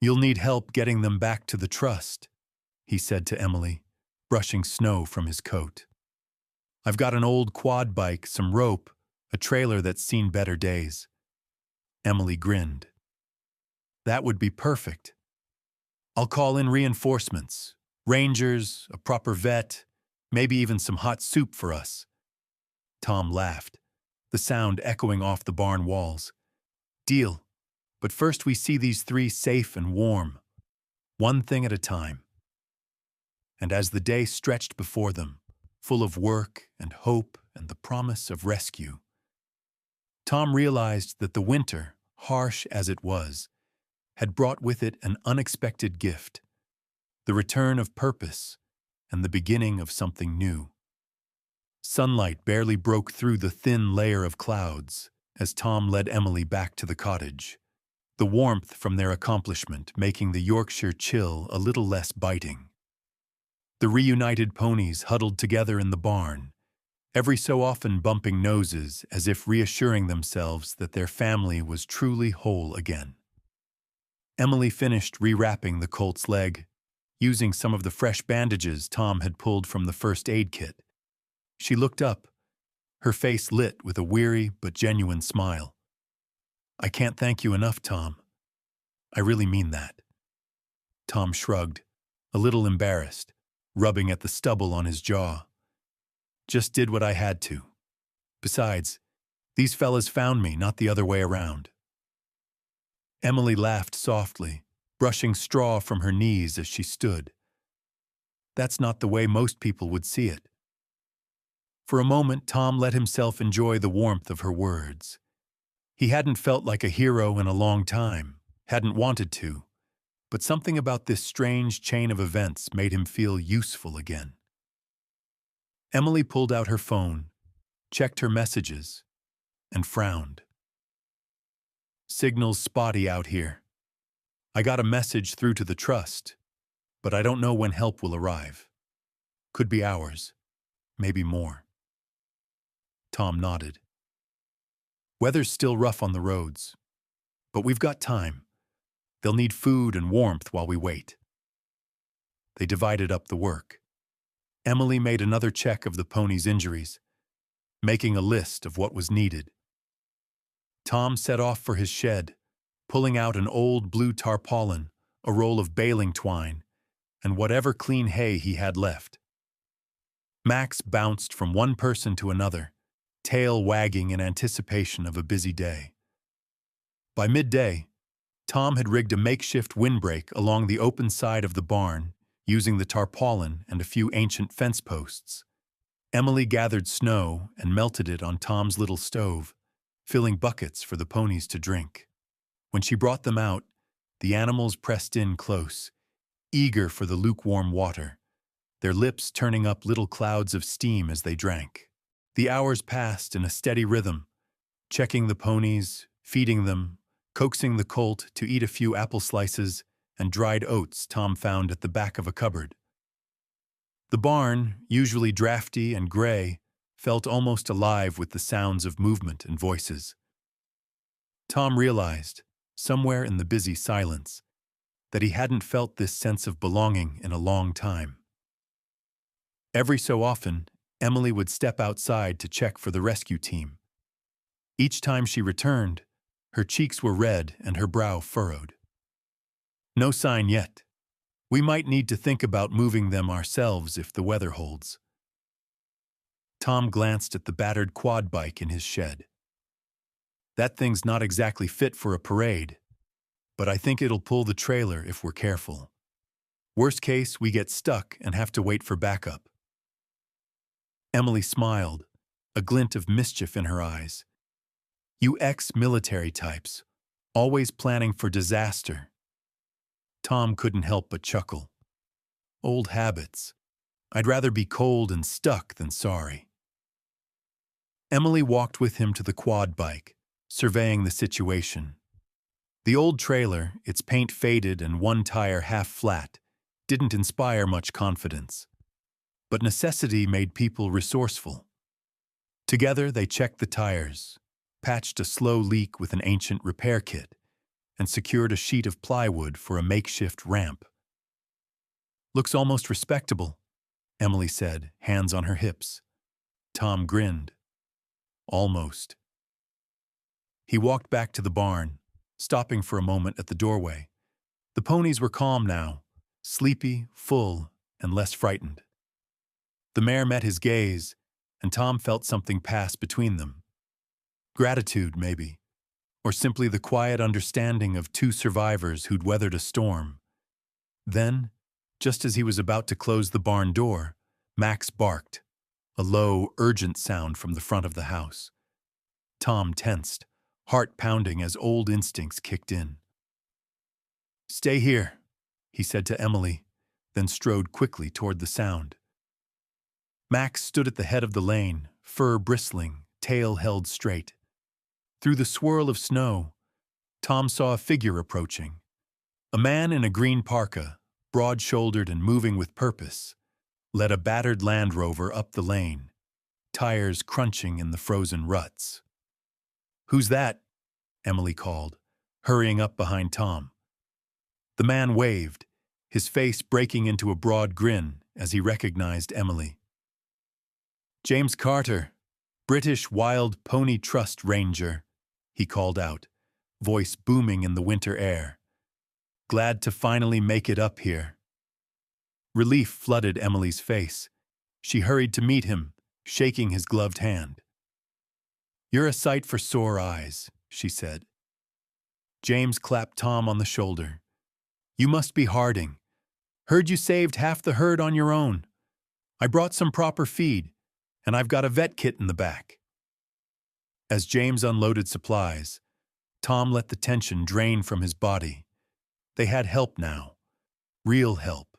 "You'll need help getting them back to the trust," he said to Emily, brushing snow from his coat. "I've got an old quad bike, some rope, a trailer that's seen better days." Emily grinned. "That would be perfect. I'll call in reinforcements, rangers, a proper vet, maybe even some hot soup for us." Tom laughed, the sound echoing off the barn walls. "Deal, but first we see these three safe and warm." one thing at a time. And as the day stretched before them, full of work and hope and the promise of rescue, Tom realized that the winter, harsh as it was, had brought with it an unexpected gift, the return of purpose and the beginning of something new. Sunlight barely broke through the thin layer of clouds as Tom led Emily back to the cottage, the warmth from their accomplishment making the Yorkshire chill a little less biting. The reunited ponies huddled together in the barn, every so often bumping noses as if reassuring themselves that their family was truly whole again. Emily finished rewrapping the colt's leg, using some of the fresh bandages Tom had pulled from the first aid kit. She looked up, her face lit with a weary but genuine smile. "I can't thank you enough, Tom. I really mean that." Tom shrugged, a little embarrassed, rubbing at the stubble on his jaw. "Just did what I had to. Besides, these fellas found me, not the other way around." Emily laughed softly, brushing straw from her knees as she stood. That's not the way most people would see it. For a moment, Tom let himself enjoy the warmth of her words. He hadn't felt like a hero in a long time, hadn't wanted to, but something about this strange chain of events made him feel useful again. Emily pulled out her phone, checked her messages, and frowned. "Signal's spotty out here. I got a message through to the trust, but I don't know when help will arrive. Could be hours, maybe more." Tom nodded. "Weather's still rough on the roads, but we've got time. They'll need food and warmth while we wait." They divided up the work. Emily made another check of the pony's injuries, making a list of what was needed. Tom set off for his shed, pulling out an old blue tarpaulin, a roll of baling twine, and whatever clean hay he had left. Max bounced from one person to another, tail wagging in anticipation of a busy day. By midday, Tom had rigged a makeshift windbreak along the open side of the barn, using the tarpaulin and a few ancient fence posts. Emily gathered snow and melted it on Tom's little stove, filling buckets for the ponies to drink. When she brought them out, the animals pressed in close, eager for the lukewarm water, their lips turning up little clouds of steam as they drank. The hours passed in a steady rhythm, checking the ponies, feeding them, coaxing the colt to eat a few apple slices and dried oats Tom found at the back of a cupboard. The barn, usually drafty and gray, felt almost alive with the sounds of movement and voices. Tom realized, somewhere in the busy silence, that he hadn't felt this sense of belonging in a long time. Every so often, Emily would step outside to check for the rescue team. Each time she returned, her cheeks were red and her brow furrowed. "No sign yet. We might need to think about moving them ourselves if the weather holds." Tom glanced at the battered quad bike in his shed. "That thing's not exactly fit for a parade, but I think it'll pull the trailer if we're careful. Worst case, we get stuck and have to wait for backup." Emily smiled, a glint of mischief in her eyes. "You ex-military types, always planning for disaster." Tom couldn't help but chuckle. "Old habits. I'd rather be cold and stuck than sorry." Emily walked with him to the quad bike, surveying the situation. The old trailer, its paint faded and one tire half flat, didn't inspire much confidence. But necessity made people resourceful. Together they checked the tires, patched a slow leak with an ancient repair kit, and secured a sheet of plywood for a makeshift ramp. "Looks almost respectable," Emily said, hands on her hips. Tom grinned. "Almost." He walked back to the barn, stopping for a moment at the doorway. The ponies were calm now, sleepy, full, and less frightened. The mare met his gaze, and Tom felt something pass between them. Gratitude, maybe, or simply the quiet understanding of two survivors who'd weathered a storm. Then, just as he was about to close the barn door, Max barked, a low, urgent sound from the front of the house. Tom tensed, heart pounding as old instincts kicked in. "Stay here," he said to Emily, then strode quickly toward the sound. Max stood at the head of the lane, fur bristling, tail held straight. Through the swirl of snow, Tom saw a figure approaching. A man in a green parka, broad-shouldered and moving with purpose, led a battered Land Rover up the lane, tires crunching in the frozen ruts. "Who's that?" Emily called, hurrying up behind Tom. The man waved, his face breaking into a broad grin as he recognized Emily. "James Carter, British Wild Pony Trust Ranger," he called out, voice booming in the winter air. "Glad to finally make it up here." Relief flooded Emily's face. She hurried to meet him, shaking his gloved hand. "You're a sight for sore eyes," she said. James clapped Tom on the shoulder. "You must be Harding. Heard you saved half the herd on your own. I brought some proper feed, and I've got a vet kit in the back." As James unloaded supplies, Tom let the tension drain from his body. They had help now. Real help.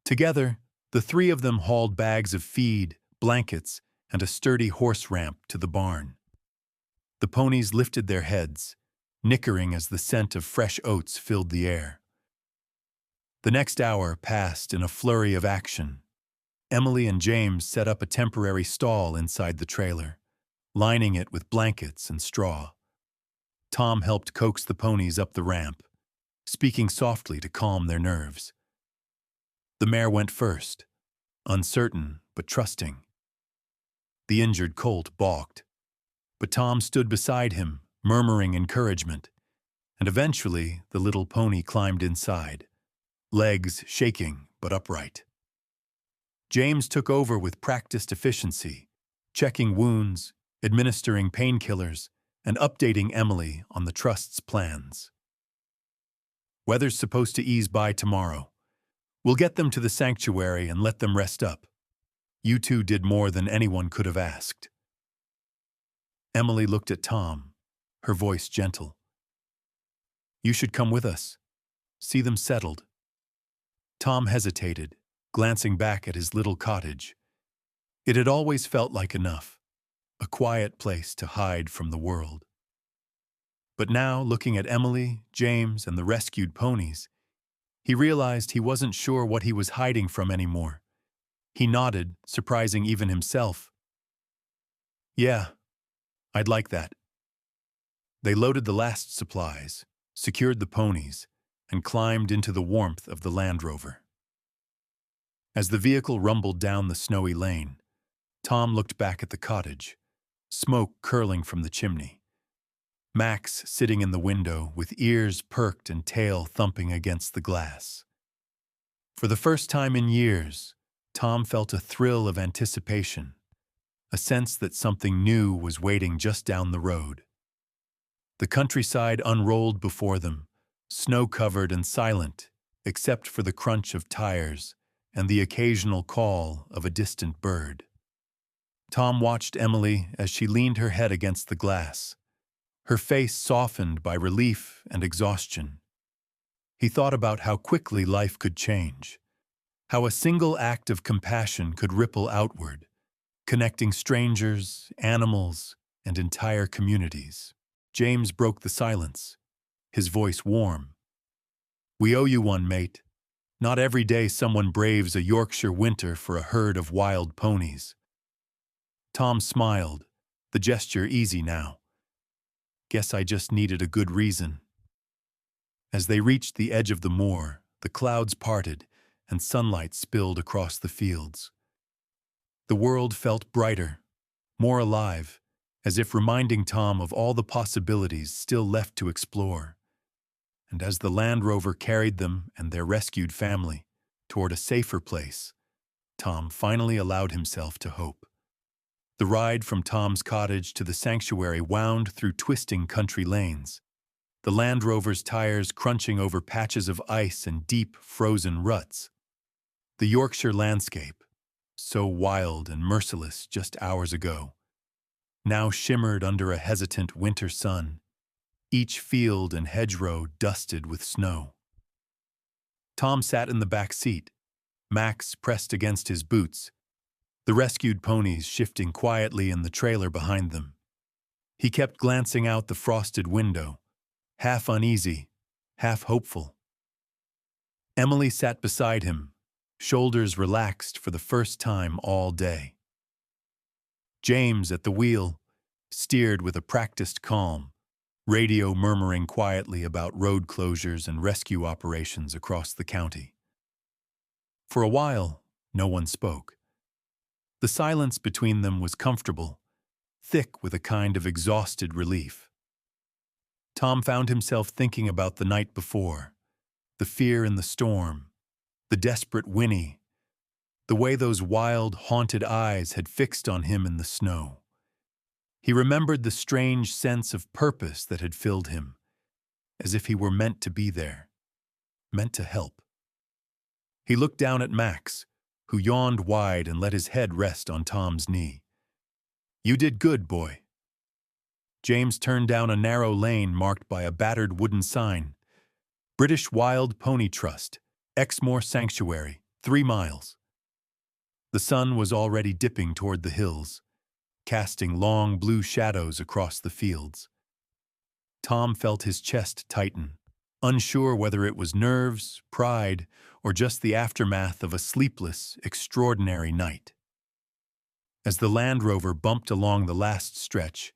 Together, the three of them hauled bags of feed, blankets, and a sturdy horse ramp to the barn. The ponies lifted their heads, nickering as the scent of fresh oats filled the air. The next hour passed in a flurry of action. Emily and James set up a temporary stall inside the trailer, lining it with blankets and straw. Tom helped coax the ponies up the ramp, speaking softly to calm their nerves. The mare went first, uncertain but trusting. The injured colt balked, but Tom stood beside him, murmuring encouragement, and eventually the little pony climbed inside, legs shaking but upright. James took over with practiced efficiency, checking wounds, administering painkillers, and updating Emily on the trust's plans. "Weather's supposed to ease by tomorrow. We'll get them to the sanctuary and let them rest up. You two did more than anyone could have asked." Emily looked at Tom, her voice gentle. "You should come with us. See them settled." Tom hesitated, glancing back at his little cottage. It had always felt like enough, a quiet place to hide from the world. But now, looking at Emily, James, and the rescued ponies, he realized he wasn't sure what he was hiding from anymore. He nodded, surprising even himself. "Yeah, I'd like that." They loaded the last supplies, secured the ponies, and climbed into the warmth of the Land Rover. As the vehicle rumbled down the snowy lane, Tom looked back at the cottage, smoke curling from the chimney. Max sitting in the window with ears perked and tail thumping against the glass. For the first time in years, Tom felt a thrill of anticipation, a sense that something new was waiting just down the road. The countryside unrolled before them, snow-covered and silent, except for the crunch of tires and the occasional call of a distant bird. Tom watched Emily as she leaned her head against the glass, her face softened by relief and exhaustion. He thought about how quickly life could change, how a single act of compassion could ripple outward, connecting strangers, animals, and entire communities. James broke the silence, his voice warm. "We owe you one, mate. Not every day someone braves a Yorkshire winter for a herd of wild ponies." Tom smiled, the gesture easy now. "Guess I just needed a good reason." As they reached the edge of the moor, the clouds parted and sunlight spilled across the fields. The world felt brighter, more alive, as if reminding Tom of all the possibilities still left to explore. And as the Land Rover carried them and their rescued family toward a safer place, Tom finally allowed himself to hope. The ride from Tom's cottage to the sanctuary wound through twisting country lanes, the Land Rover's tires crunching over patches of ice and deep, frozen ruts. The Yorkshire landscape, so wild and merciless just hours ago, now shimmered under a hesitant winter sun, each field and hedgerow dusted with snow. Tom sat in the back seat, Max pressed against his boots, the rescued ponies shifting quietly in the trailer behind them. He kept glancing out the frosted window, half uneasy, half hopeful. Emily sat beside him, shoulders relaxed for the first time all day. James, at the wheel, steered with a practiced calm, radio murmuring quietly about road closures and rescue operations across the county. For a while, no one spoke. The silence between them was comfortable, thick with a kind of exhausted relief. Tom found himself thinking about the night before, the fear in the storm, the desperate whinny, the way those wild, haunted eyes had fixed on him in the snow. He remembered the strange sense of purpose that had filled him, as if he were meant to be there, meant to help. He looked down at Max, who yawned wide and let his head rest on Tom's knee. "You did good, boy." James turned down a narrow lane marked by a battered wooden sign. British Wild Pony Trust, Exmoor Sanctuary, 3 miles. The sun was already dipping toward the hills, casting long blue shadows across the fields. Tom felt his chest tighten, unsure whether it was nerves, pride, or just the aftermath of a sleepless, extraordinary night. As the Land Rover bumped along the last stretch,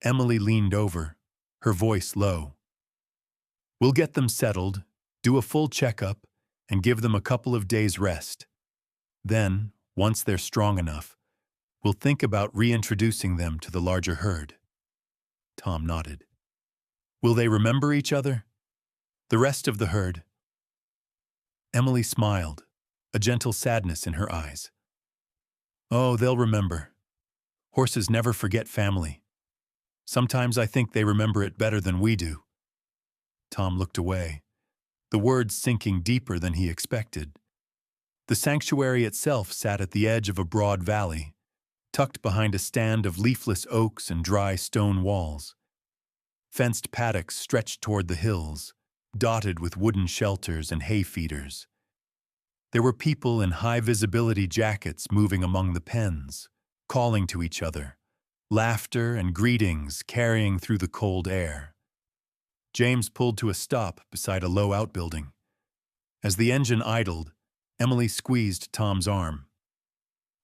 Emily leaned over, her voice low. "We'll get them settled, do a full checkup, and give them a couple of days' rest. Then, once they're strong enough, we'll think about reintroducing them to the larger herd." Tom nodded. "Will they remember each other? The rest of the herd?" Emily smiled, a gentle sadness in her eyes. "Oh, they'll remember. Horses never forget family. Sometimes I think they remember it better than we do." Tom looked away, the words sinking deeper than he expected. The sanctuary itself sat at the edge of a broad valley, tucked behind a stand of leafless oaks and dry stone walls. Fenced paddocks stretched toward the hills, dotted with wooden shelters and hay feeders. There were people in high-visibility jackets moving among the pens, calling to each other, laughter and greetings carrying through the cold air. James pulled to a stop beside a low outbuilding. As the engine idled, Emily squeezed Tom's arm.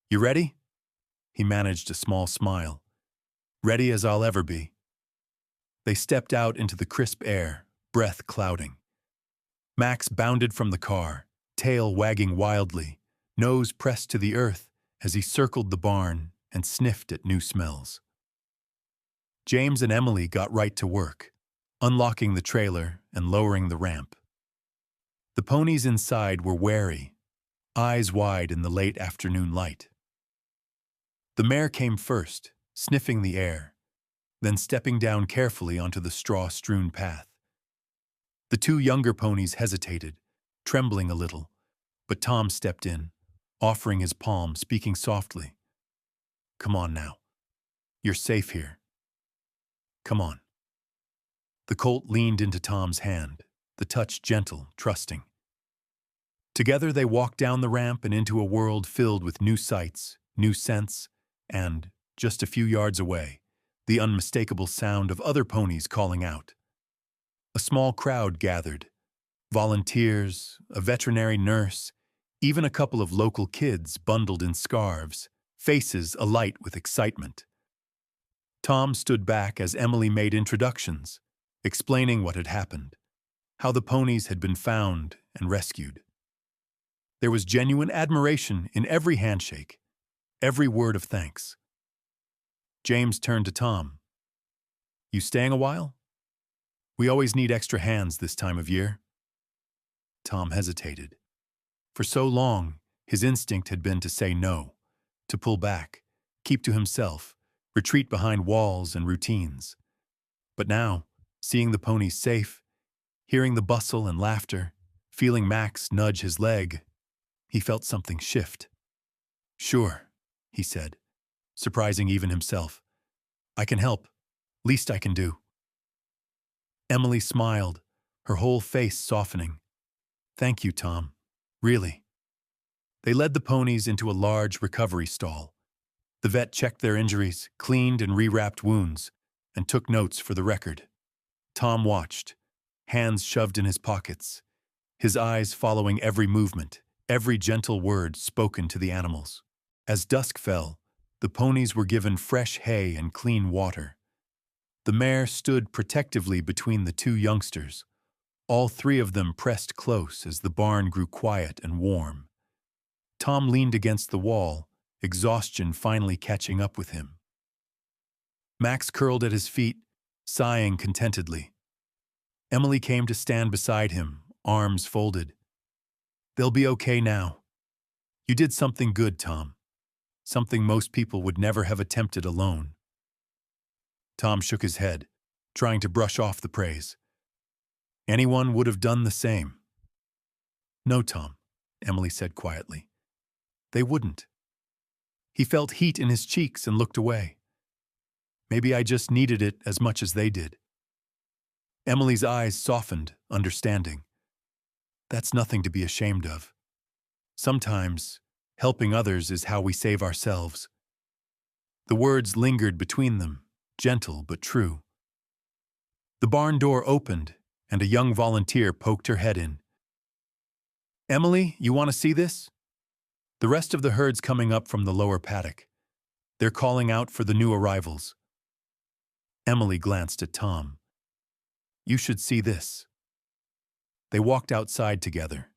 "You ready?" He managed a small smile. "Ready as I'll ever be." They stepped out into the crisp air, breath clouding. Max bounded from the car, tail wagging wildly, nose pressed to the earth as he circled the barn and sniffed at new smells. James and Emily got right to work, unlocking the trailer and lowering the ramp. The ponies inside were wary, eyes wide in the late afternoon light. The mare came first, sniffing the air, then stepping down carefully onto the straw-strewn path. The 2 younger ponies hesitated, trembling a little, but Tom stepped in, offering his palm, speaking softly. "Come on now. You're safe here. Come on." The colt leaned into Tom's hand, the touch gentle, trusting. Together they walked down the ramp and into a world filled with new sights, new scents, and, just a few yards away, the unmistakable sound of other ponies calling out. A small crowd gathered. Volunteers, a veterinary nurse, even a couple of local kids bundled in scarves, faces alight with excitement. Tom stood back as Emily made introductions, explaining what had happened, how the ponies had been found and rescued. There was genuine admiration in every handshake, every word of thanks. James turned to Tom. "You staying a while? We always need extra hands this time of year." Tom hesitated. For so long, his instinct had been to say no, to pull back, keep to himself, retreat behind walls and routines. But now, Seeing the ponies safe, hearing the bustle and laughter, feeling Max nudge his leg, he felt something shift. "Sure," he said, surprising even himself. "I can help. Least I can do." Emily smiled, her whole face softening. "Thank you, Tom. Really." They led the ponies into a large recovery stall. The vet checked their injuries, cleaned and rewrapped wounds, and took notes for the record. Tom watched, hands shoved in his pockets, his eyes following every movement, every gentle word spoken to the animals. As dusk fell, the ponies were given fresh hay and clean water. The mare stood protectively between the two youngsters, all three of them pressed close as the barn grew quiet and warm. Tom leaned against the wall, exhaustion finally catching up with him. Max curled at his feet, sighing contentedly. Emily came to stand beside him, arms folded. "They'll be okay now. You did something good, Tom. Something most people would never have attempted alone." Tom shook his head, trying to brush off the praise. "Anyone would have done the same." "No, Tom," Emily said quietly. "They wouldn't." He felt heat in his cheeks and looked away. "Maybe I just needed it as much as they did." Emily's eyes softened, understanding. "That's nothing to be ashamed of. Sometimes, helping others is how we save ourselves." The words lingered between them, gentle but true. The barn door opened, and a young volunteer poked her head in. "Emily, you want to see this?" The rest of the herd's coming up from the lower paddock. They're calling out for the new arrivals. Emily glanced at Tom. "You should see this." They walked outside together,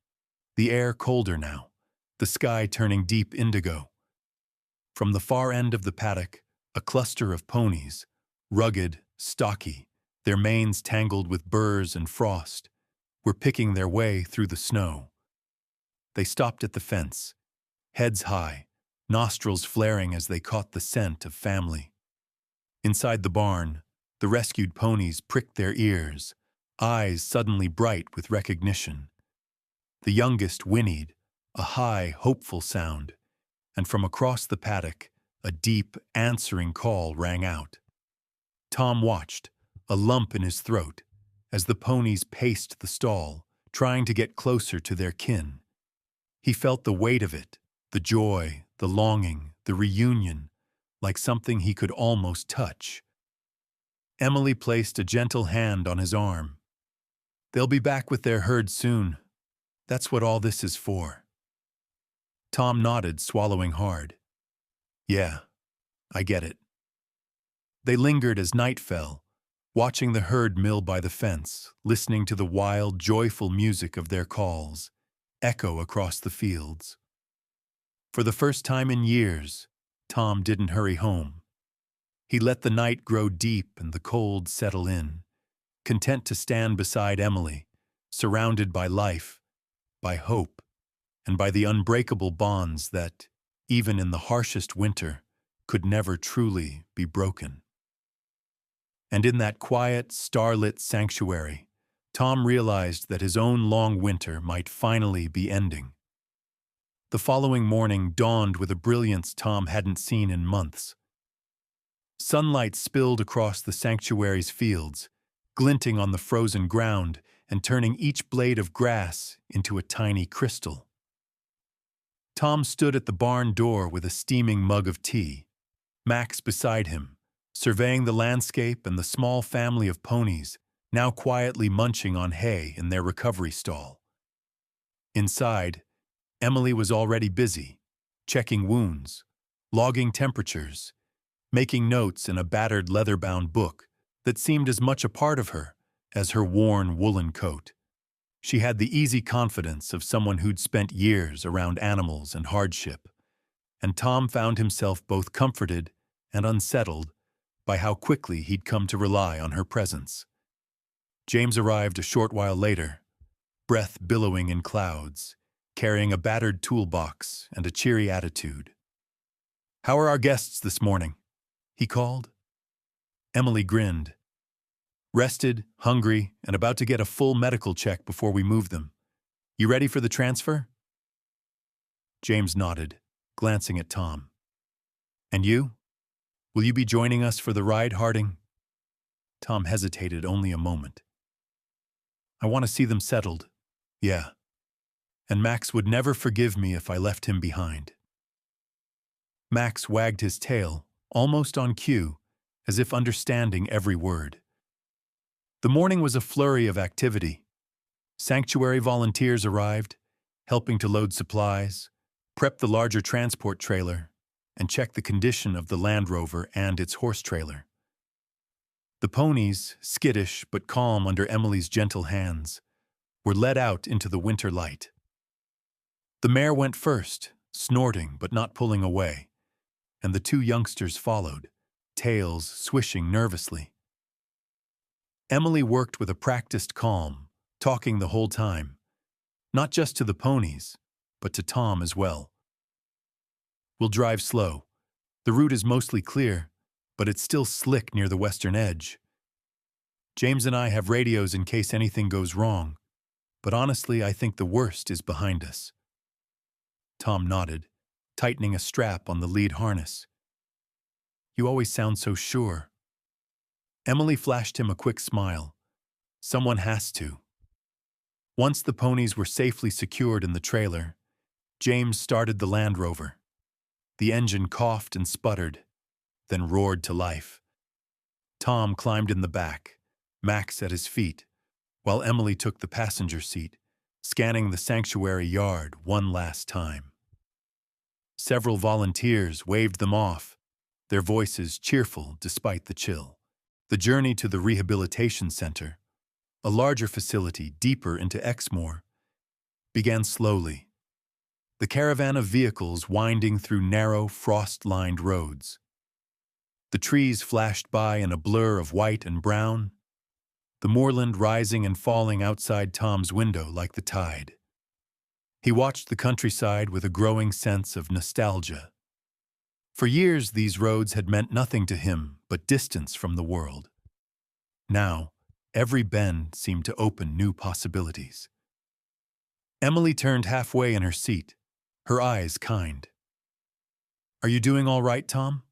the air colder now, the sky turning deep indigo. From the far end of the paddock, a cluster of ponies, rugged, stocky, their manes tangled with burrs and frost, were picking their way through the snow. They stopped at the fence, heads high, nostrils flaring as they caught the scent of family. Inside the barn, the rescued ponies pricked their ears, eyes suddenly bright with recognition. The youngest whinnied, a high, hopeful sound, and from across the paddock, a deep, answering call rang out. Tom watched, a lump in his throat, as the ponies paced the stall, trying to get closer to their kin. He felt the weight of it, the joy, the longing, the reunion, like something he could almost touch. Emily placed a gentle hand on his arm. "They'll be back with their herd soon. That's what all this is for." Tom nodded, swallowing hard. "Yeah, I get it." They lingered as night fell, watching the herd mill by the fence, listening to the wild, joyful music of their calls, echo across the fields. For the first time in years, Tom didn't hurry home. He let the night grow deep and the cold settle in, content to stand beside Emily, surrounded by life, by hope, and by the unbreakable bonds that, even in the harshest winter, could never truly be broken. And in that quiet, starlit sanctuary, Tom realized that his own long winter might finally be ending. The following morning dawned with a brilliance Tom hadn't seen in months. Sunlight spilled across the sanctuary's fields, glinting on the frozen ground and turning each blade of grass into a tiny crystal. Tom stood at the barn door with a steaming mug of tea, Max beside him, surveying the landscape and the small family of ponies now quietly munching on hay in their recovery stall. Inside, Emily was already busy, checking wounds, logging temperatures, making notes in a battered leather-bound book that seemed as much a part of her as her worn woolen coat. She had the easy confidence of someone who'd spent years around animals and hardship, and Tom found himself both comforted and unsettled by how quickly he'd come to rely on her presence. James arrived a short while later, breath billowing in clouds, carrying a battered toolbox and a cheery attitude. "How are our guests this morning?" he called. Emily grinned. Rested, hungry, and about to get a full medical check before we move them. You ready for the transfer? James nodded, glancing at Tom. And you? Will you be joining us for the ride, Harding? Tom hesitated only a moment. I want to see them settled. Yeah. And Max would never forgive me if I left him behind. Max wagged his tail, almost on cue, as if understanding every word. The morning was a flurry of activity. Sanctuary volunteers arrived, helping to load supplies, prep the larger transport trailer, and check the condition of the Land Rover and its horse trailer. The ponies, skittish but calm under Emily's gentle hands, were led out into the winter light. The mare went first, snorting but not pulling away, and the two youngsters followed, tails swishing nervously. Emily worked with a practiced calm, talking the whole time, not just to the ponies, but to Tom as well. We'll drive slow. The route is mostly clear, but it's still slick near the western edge. James and I have radios in case anything goes wrong, but honestly, I think the worst is behind us. Tom nodded, tightening a strap on the lead harness. You always sound so sure. Emily flashed him a quick smile. Someone has to. Once the ponies were safely secured in the trailer, James started the Land Rover. The engine coughed and sputtered, then roared to life. Tom climbed in the back, Max at his feet, while Emily took the passenger seat, scanning the sanctuary yard one last time. Several volunteers waved them off, their voices cheerful despite the chill. The journey to the rehabilitation center, a larger facility deeper into Exmoor, began slowly. The caravan of vehicles winding through narrow, frost-lined roads. The trees flashed by in a blur of white and brown, the moorland rising and falling outside Tom's window like the tide. He watched the countryside with a growing sense of nostalgia. For years, these roads had meant nothing to him but distance from the world. Now, every bend seemed to open new possibilities. Emily turned halfway in her seat, her eyes kind. Are you doing all right, Tom?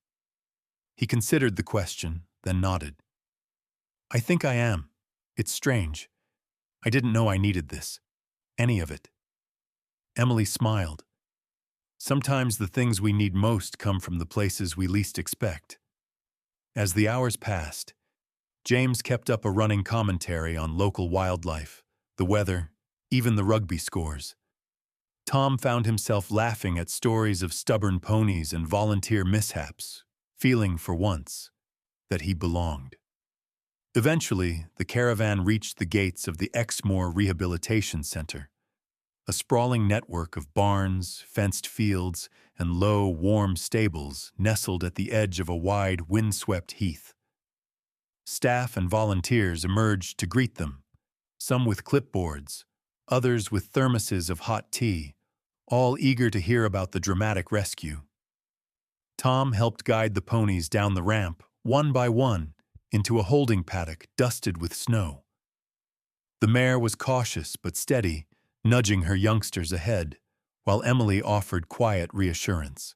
He considered the question, then nodded. I think I am. It's strange. I didn't know I needed this. Any of it. Emily smiled. Sometimes the things we need most come from the places we least expect. As the hours passed, James kept up a running commentary on local wildlife, the weather, even the rugby scores. Tom found himself laughing at stories of stubborn ponies and volunteer mishaps, feeling for once that he belonged. Eventually, the caravan reached the gates of the Exmoor Rehabilitation Center, a sprawling network of barns, fenced fields, and low, warm stables nestled at the edge of a wide, windswept heath. Staff and volunteers emerged to greet them, some with clipboards, others with thermoses of hot tea, all eager to hear about the dramatic rescue. Tom helped guide the ponies down the ramp, one by one, into a holding paddock dusted with snow. The mare was cautious but steady, nudging her youngsters ahead, while Emily offered quiet reassurance.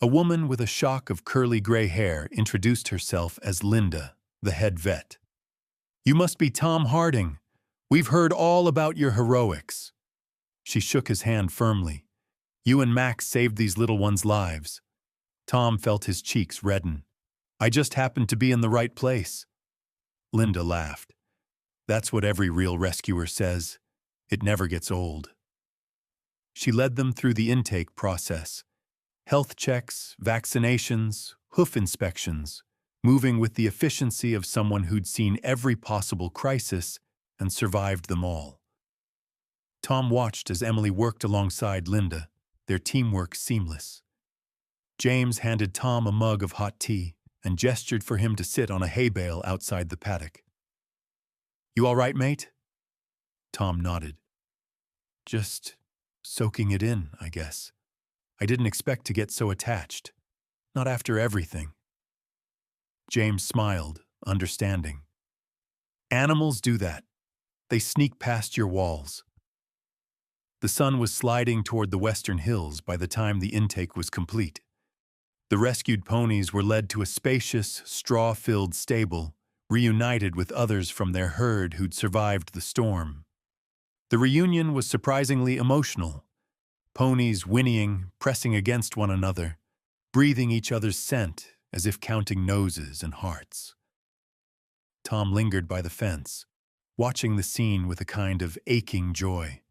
A woman with a shock of curly gray hair introduced herself as Linda, the head vet. You must be Tom Harding. We've heard all about your heroics. She shook his hand firmly. You and Max saved these little ones' lives. Tom felt his cheeks redden. I just happened to be in the right place. Linda laughed. That's what every real rescuer says. It never gets old. She led them through the intake process. Health checks, vaccinations, hoof inspections, moving with the efficiency of someone who'd seen every possible crisis and survived them all. Tom watched as Emily worked alongside Linda, their teamwork seamless. James handed Tom a mug of hot tea and gestured for him to sit on a hay bale outside the paddock. You all right, mate? Tom nodded. Just soaking it in, I guess. I didn't expect to get so attached. Not after everything. James smiled, understanding. Animals do that. They sneak past your walls. The sun was sliding toward the western hills by the time the intake was complete. The rescued ponies were led to a spacious, straw-filled stable, reunited with others from their herd who'd survived the storm. The reunion was surprisingly emotional. Ponies whinnying, pressing against one another, breathing each other's scent as if counting noses and hearts. Tom lingered by the fence, watching the scene with a kind of aching joy.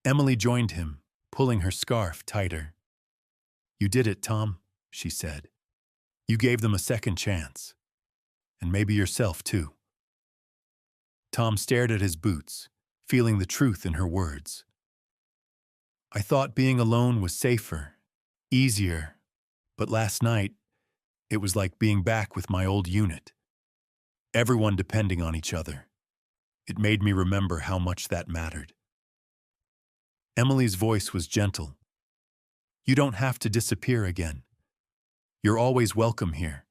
Emily joined him, pulling her scarf tighter. "You did it, Tom," she said. "You gave them a second chance. And maybe yourself, too." Tom stared at his boots, feeling the truth in her words. "I thought being alone was safer, easier, but last night, it was like being back with my old unit. Everyone depending on each other. It made me remember how much that mattered." Emily's voice was gentle. "You don't have to disappear again. You're always welcome here.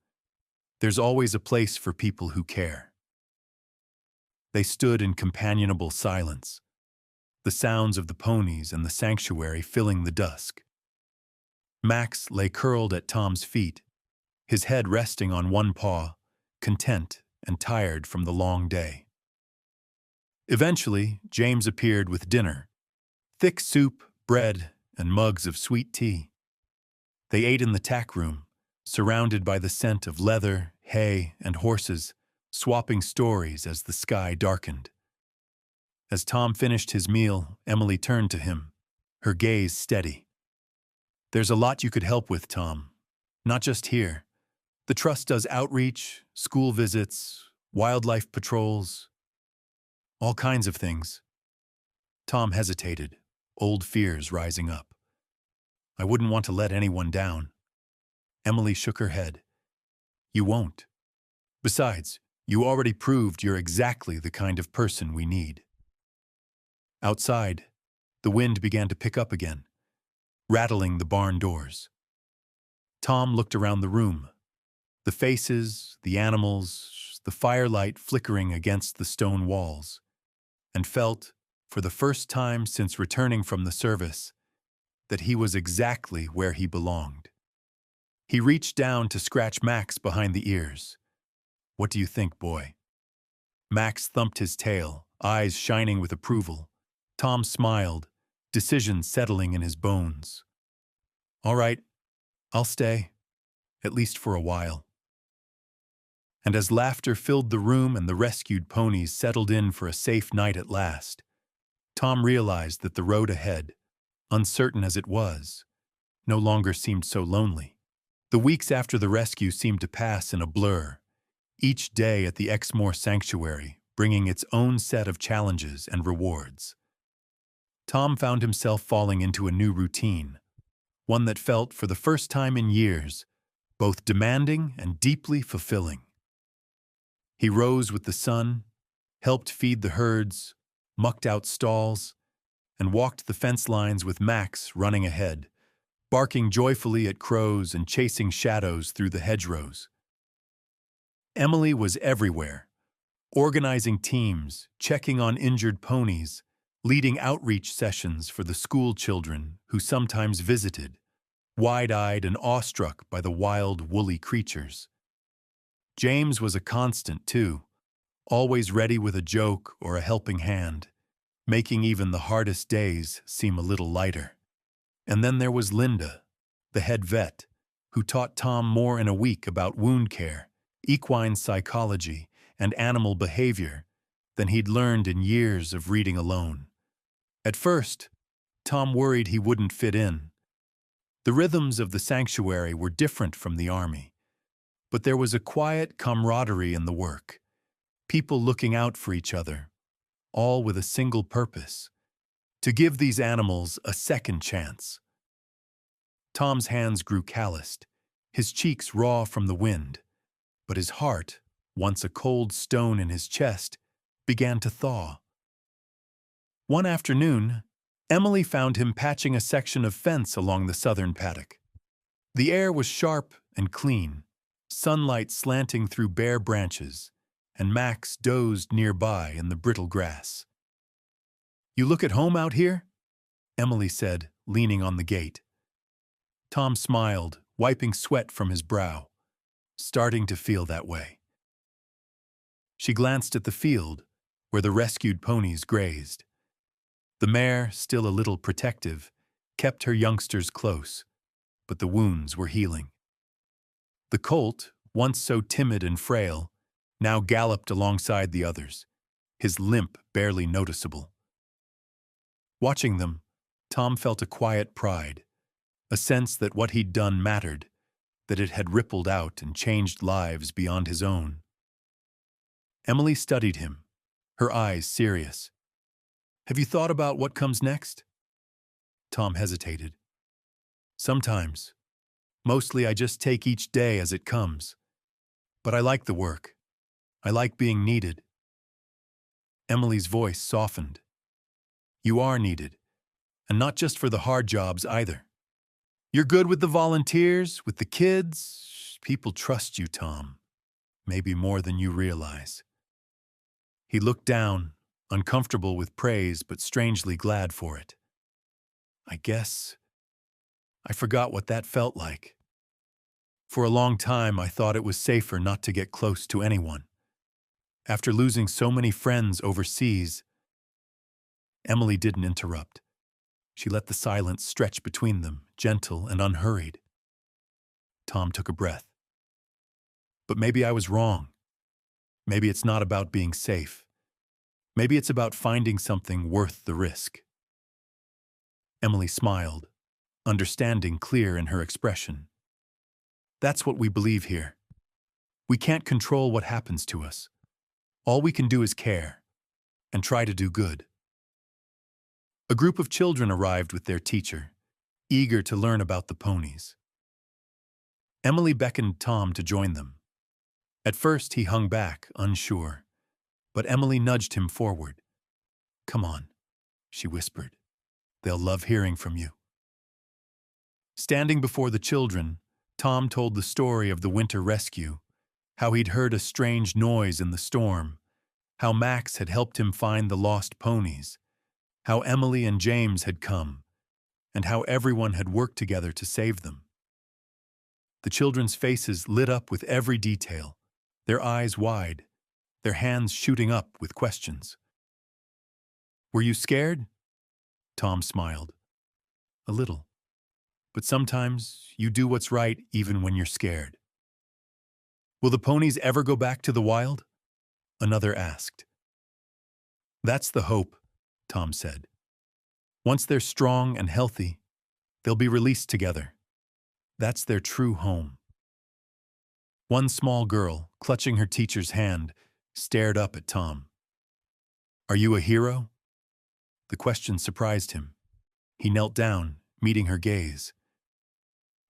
There's always a place for people who care." They stood in companionable silence, the sounds of the ponies and the sanctuary filling the dusk. Max lay curled at Tom's feet, his head resting on one paw, content and tired from the long day. Eventually, James appeared with dinner, thick soup, bread, and mugs of sweet tea. They ate in the tack room, surrounded by the scent of leather, hay, and horses, swapping stories as the sky darkened. As Tom finished his meal, Emily turned to him, her gaze steady. "There's a lot you could help with, Tom. Not just here. The Trust does outreach, school visits, wildlife patrols, all kinds of things." Tom hesitated, old fears rising up. "I wouldn't want to let anyone down." Emily shook her head. "You won't. Besides, you already proved you're exactly the kind of person we need." Outside, the wind began to pick up again, rattling the barn doors. Tom looked around the room, the faces, the animals, the firelight flickering against the stone walls, and felt, for the first time since returning from the service, that he was exactly where he belonged. He reached down to scratch Max behind the ears. "What do you think, boy?" Max thumped his tail, eyes shining with approval. Tom smiled, decision settling in his bones. "All right, I'll stay, at least for a while." And as laughter filled the room and the rescued ponies settled in for a safe night at last, Tom realized that the road ahead, uncertain as it was, no longer seemed so lonely. The weeks after the rescue seemed to pass in a blur, each day at the Exmoor sanctuary bringing its own set of challenges and rewards. Tom found himself falling into a new routine, one that felt, for the first time in years, both demanding and deeply fulfilling. He rose with the sun, helped feed the herds, mucked out stalls, and walked the fence lines with Max running ahead, barking joyfully at crows and chasing shadows through the hedgerows. Emily was everywhere, organizing teams, checking on injured ponies, leading outreach sessions for the school children who sometimes visited, wide-eyed and awestruck by the wild, woolly creatures. James was a constant, too, always ready with a joke or a helping hand, making even the hardest days seem a little lighter. And then there was Linda, the head vet, who taught Tom more in a week about wound care, equine psychology, and animal behavior than he'd learned in years of reading alone. At first, Tom worried he wouldn't fit in. The rhythms of the sanctuary were different from the army, but there was a quiet camaraderie in the work, people looking out for each other, all with a single purpose: to give these animals a second chance. Tom's hands grew calloused, his cheeks raw from the wind, but his heart, once a cold stone in his chest, began to thaw. One afternoon, Emily found him patching a section of fence along the southern paddock. The air was sharp and clean, sunlight slanting through bare branches, and Max dozed nearby in the brittle grass. "You look at home out here?" Emily said, leaning on the gate. Tom smiled, wiping sweat from his brow, starting to feel that way. She glanced at the field, where the rescued ponies grazed. The mare, still a little protective, kept her youngsters close, but the wounds were healing. The colt, once so timid and frail, now galloped alongside the others, his limp barely noticeable. Watching them, Tom felt a quiet pride, a sense that what he'd done mattered, that it had rippled out and changed lives beyond his own. Emily studied him, her eyes serious. "Have you thought about what comes next?" Tom hesitated. "Sometimes. Mostly I just take each day as it comes. But I like the work. I like being needed." Emily's voice softened. "You are needed, and not just for the hard jobs either. You're good with the volunteers, with the kids. People trust you, Tom. Maybe more than you realize." He looked down, uncomfortable with praise but strangely glad for it. "I guess I forgot what that felt like. For a long time I thought it was safer not to get close to anyone. After losing so many friends overseas..." Emily didn't interrupt. She let the silence stretch between them, gentle and unhurried. Tom took a breath. "But maybe I was wrong. Maybe it's not about being safe. Maybe it's about finding something worth the risk." Emily smiled, understanding clear in her expression. "That's what we believe here. We can't control what happens to us. All we can do is care, and try to do good." A group of children arrived with their teacher, eager to learn about the ponies. Emily beckoned Tom to join them. At first he hung back, unsure, but Emily nudged him forward. "Come on," she whispered. "They'll love hearing from you." Standing before the children, Tom told the story of the winter rescue, how he'd heard a strange noise in the storm, how Max had helped him find the lost ponies, how Emily and James had come, and how everyone had worked together to save them. The children's faces lit up with every detail, their eyes wide, their hands shooting up with questions. "Were you scared?" Tom smiled. "A little. But sometimes you do what's right even when you're scared." "Will the ponies ever go back to the wild?" another asked. "That's the hope," Tom said. "Once they're strong and healthy, they'll be released together. That's their true home." One small girl, clutching her teacher's hand, stared up at Tom. "Are you a hero?" The question surprised him. He knelt down, meeting her gaze.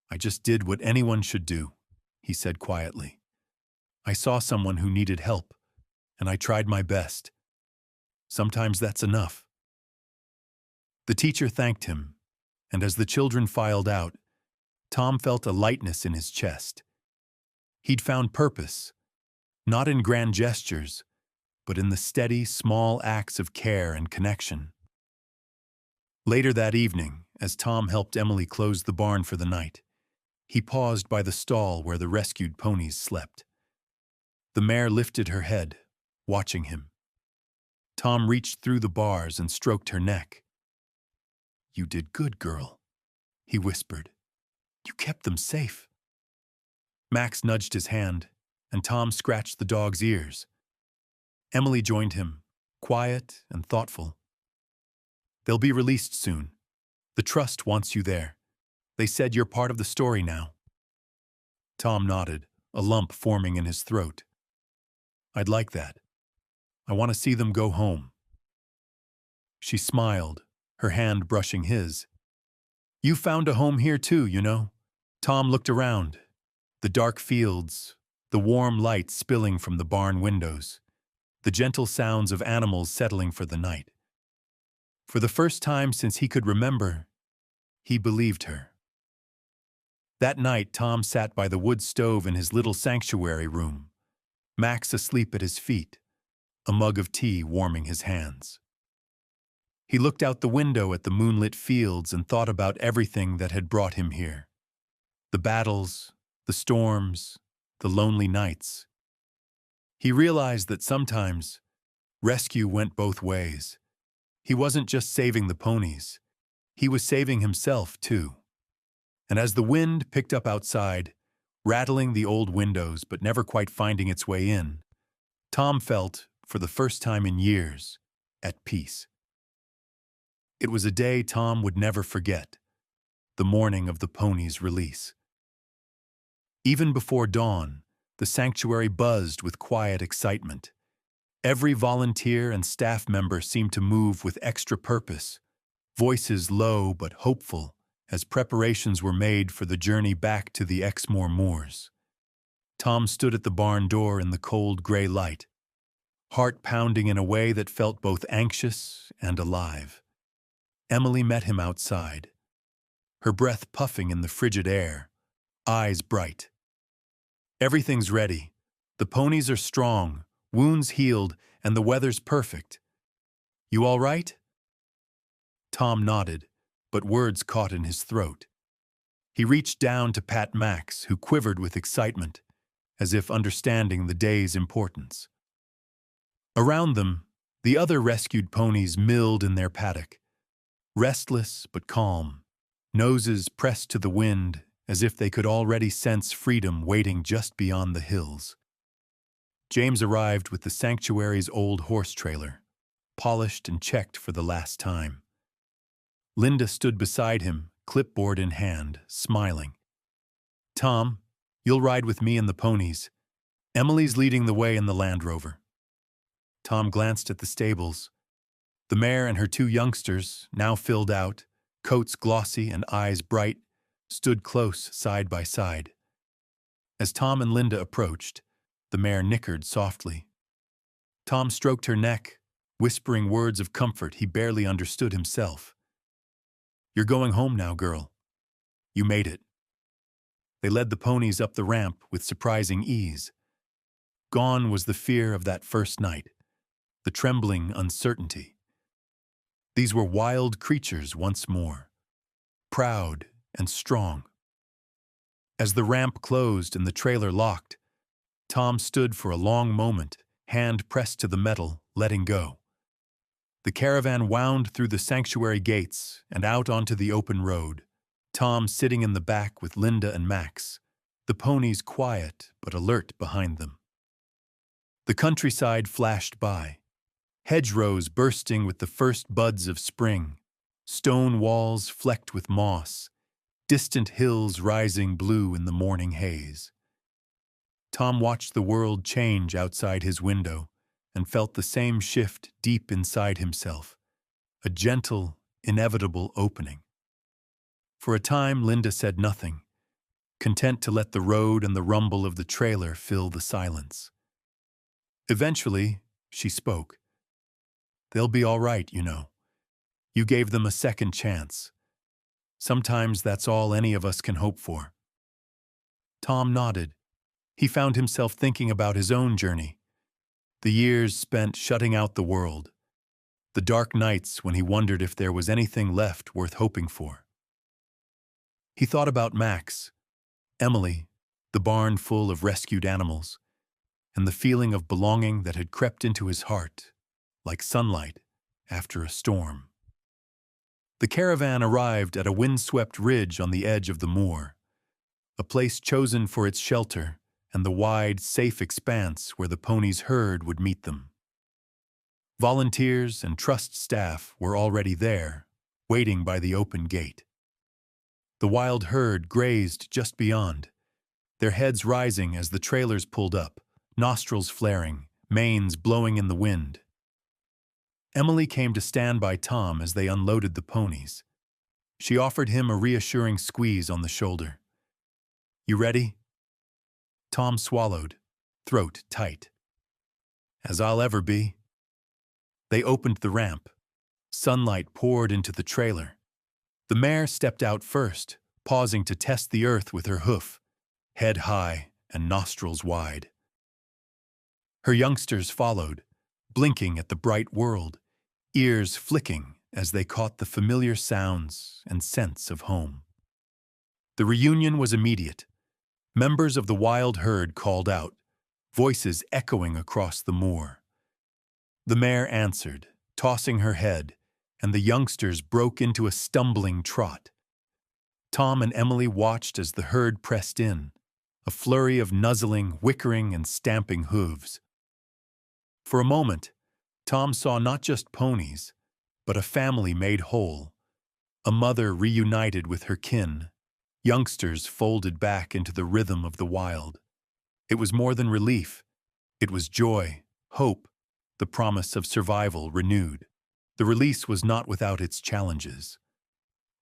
"I just did what anyone should do," he said quietly. "I saw someone who needed help, and I tried my best. Sometimes that's enough." The teacher thanked him, and as the children filed out, Tom felt a lightness in his chest. He'd found purpose, not in grand gestures, but in the steady, small acts of care and connection. Later that evening, as Tom helped Emily close the barn for the night, he paused by the stall where the rescued ponies slept. The mare lifted her head, watching him. Tom reached through the bars and stroked her neck. "You did good, girl," he whispered. "You kept them safe." Max nudged his hand, and Tom scratched the dog's ears. Emily joined him, quiet and thoughtful. "They'll be released soon. The trust wants you there. They said you're part of the story now." Tom nodded, a lump forming in his throat. "I'd like that. I want to see them go home." She smiled, her hand brushing his. "You found a home here too, you know." Tom looked around. The dark fields, the warm light spilling from the barn windows, the gentle sounds of animals settling for the night. For the first time since he could remember, he believed her. That night, Tom sat by the wood stove in his little sanctuary room. Max asleep at his feet, a mug of tea warming his hands. He looked out the window at the moonlit fields and thought about everything that had brought him here. The battles, the storms, the lonely nights. He realized that sometimes rescue went both ways. He wasn't just saving the ponies, he was saving himself too. And as the wind picked up outside, rattling the old windows but never quite finding its way in, Tom felt, for the first time in years, at peace. It was a day Tom would never forget, the morning of the ponies' release. Even before dawn, the sanctuary buzzed with quiet excitement. Every volunteer and staff member seemed to move with extra purpose, voices low but hopeful as preparations were made for the journey back to the Exmoor moors. Tom stood at the barn door in the cold gray light, heart pounding in a way that felt both anxious and alive. Emily met him outside, her breath puffing in the frigid air, eyes bright. "Everything's ready. The ponies are strong, wounds healed, and the weather's perfect. You all right?" Tom nodded, but words caught in his throat. He reached down to pat Max, who quivered with excitement, as if understanding the day's importance. Around them, the other rescued ponies milled in their paddock, restless but calm, noses pressed to the wind as if they could already sense freedom waiting just beyond the hills. James arrived with the sanctuary's old horse trailer, polished and checked for the last time. Linda stood beside him, clipboard in hand, smiling. "Tom, you'll ride with me and the ponies. Emily's leading the way in the Land Rover." Tom glanced at the stables. The mare and her two youngsters, now filled out, coats glossy and eyes bright, stood close side by side. As Tom and Linda approached, the mare nickered softly. Tom stroked her neck, whispering words of comfort he barely understood himself. "You're going home now, girl. You made it." They led the ponies up the ramp with surprising ease. Gone was the fear of that first night, the trembling uncertainty. These were wild creatures once more, proud and strong. As the ramp closed and the trailer locked, Tom stood for a long moment, hand pressed to the metal, letting go. The caravan wound through the sanctuary gates and out onto the open road, Tom sitting in the back with Linda and Max, the ponies quiet but alert behind them. The countryside flashed by, hedgerows bursting with the first buds of spring, stone walls flecked with moss, distant hills rising blue in the morning haze. Tom watched the world change outside his window and felt the same shift deep inside himself, a gentle, inevitable opening. For a time, Linda said nothing, content to let the road and the rumble of the trailer fill the silence. Eventually, she spoke. "They'll be all right, you know. You gave them a second chance. Sometimes that's all any of us can hope for." Tom nodded. He found himself thinking about his own journey, the years spent shutting out the world, the dark nights when he wondered if there was anything left worth hoping for. He thought about Max, Emily, the barn full of rescued animals, and the feeling of belonging that had crept into his heart, like sunlight after a storm. The caravan arrived at a windswept ridge on the edge of the moor, a place chosen for its shelter and the wide, safe expanse where the ponies' herd would meet them. Volunteers and trust staff were already there, waiting by the open gate. The wild herd grazed just beyond, their heads rising as the trailers pulled up, nostrils flaring, manes blowing in the wind. Emily came to stand by Tom as they unloaded the ponies. She offered him a reassuring squeeze on the shoulder. "You ready?" Tom swallowed, throat tight. "As I'll ever be." They opened the ramp. Sunlight poured into the trailer. The mare stepped out first, pausing to test the earth with her hoof, head high and nostrils wide. Her youngsters followed, blinking at the bright world, ears flicking as they caught the familiar sounds and scents of home. The reunion was immediate. Members of the wild herd called out, voices echoing across the moor. The mare answered, tossing her head, and the youngsters broke into a stumbling trot. Tom and Emily watched as the herd pressed in, a flurry of nuzzling, whickering, and stamping hooves. For a moment, Tom saw not just ponies, but a family made whole, a mother reunited with her kin, youngsters folded back into the rhythm of the wild. It was more than relief. It was joy, hope, the promise of survival renewed. The release was not without its challenges.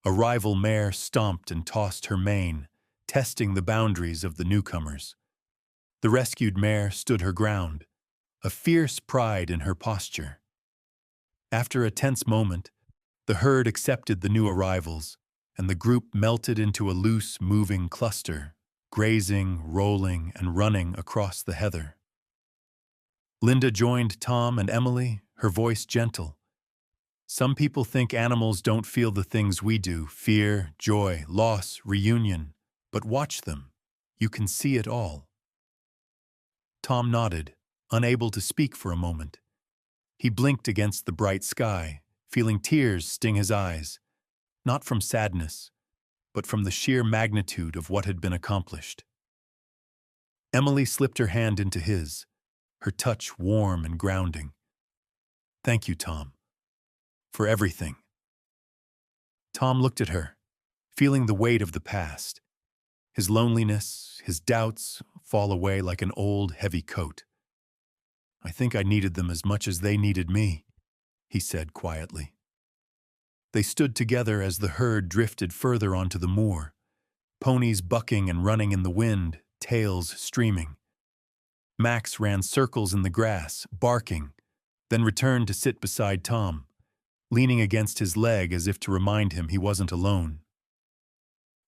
A rival mare stomped and tossed her mane, testing the boundaries of the newcomers. The rescued mare stood her ground, a fierce pride in her posture. After a tense moment, the herd accepted the new arrivals, and the group melted into a loose, moving cluster, grazing, rolling, and running across the heather. Linda joined Tom and Emily, her voice gentle. Some people think animals don't feel the things we do, fear, joy, loss, reunion. But watch them. You can see it all. Tom nodded, unable to speak for a moment. He blinked against the bright sky, feeling tears sting his eyes, not from sadness, but from the sheer magnitude of what had been accomplished. Emily slipped her hand into his, her touch warm and grounding. Thank you, Tom, for everything. Tom looked at her, feeling the weight of the past. His loneliness, his doubts fall away like an old, heavy coat. I think I needed them as much as they needed me, he said quietly. They stood together as the herd drifted further onto the moor, ponies bucking and running in the wind, tails streaming. Max ran circles in the grass, barking, then returned to sit beside Tom, leaning against his leg as if to remind him he wasn't alone.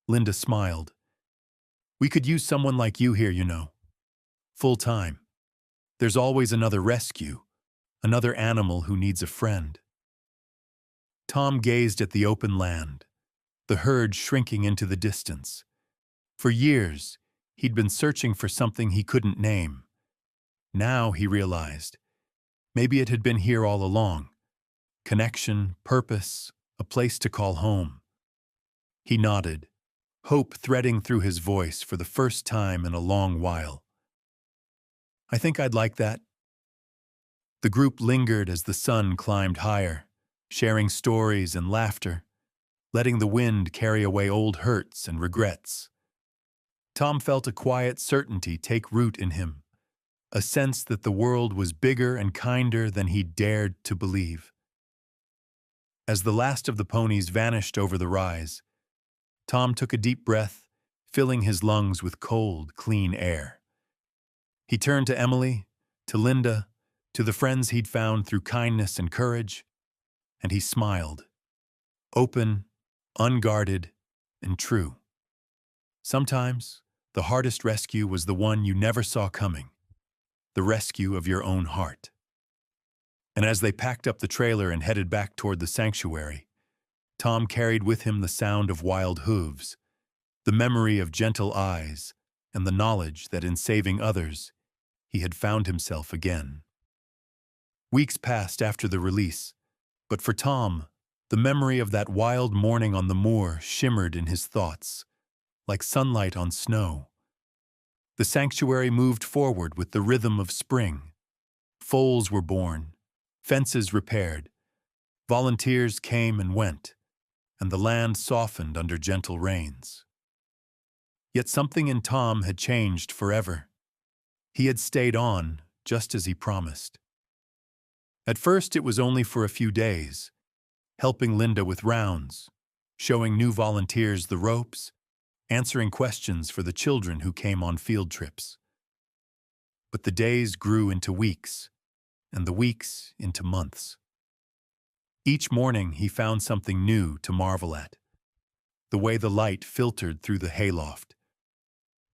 Linda smiled. We could use someone like you here, you know. Full time. There's always another rescue, another animal who needs a friend. Tom gazed at the open land, the herd shrinking into the distance. For years, he'd been searching for something he couldn't name. Now he realized, maybe it had been here all along. Connection, purpose, a place to call home. He nodded, hope threading through his voice for the first time in a long while. I think I'd like that. The group lingered as the sun climbed higher, sharing stories and laughter, letting the wind carry away old hurts and regrets. Tom felt a quiet certainty take root in him, a sense that the world was bigger and kinder than he dared to believe. As the last of the ponies vanished over the rise, Tom took a deep breath, filling his lungs with cold, clean air. He turned to Emily, to Linda, to the friends he'd found through kindness and courage, and he smiled, open, unguarded, and true. Sometimes, the hardest rescue was the one you never saw coming, the rescue of your own heart. And as they packed up the trailer and headed back toward the sanctuary, Tom carried with him the sound of wild hooves, the memory of gentle eyes, and the knowledge that in saving others, he had found himself again. Weeks passed after the release, but for Tom, the memory of that wild morning on the moor shimmered in his thoughts, like sunlight on snow. The sanctuary moved forward with the rhythm of spring. Foals were born, fences repaired, volunteers came and went, and the land softened under gentle rains. Yet something in Tom had changed forever. He had stayed on, just as he promised. At first it was only for a few days, helping Linda with rounds, showing new volunteers the ropes, answering questions for the children who came on field trips. But the days grew into weeks, and the weeks into months. Each morning he found something new to marvel at. The way the light filtered through the hayloft,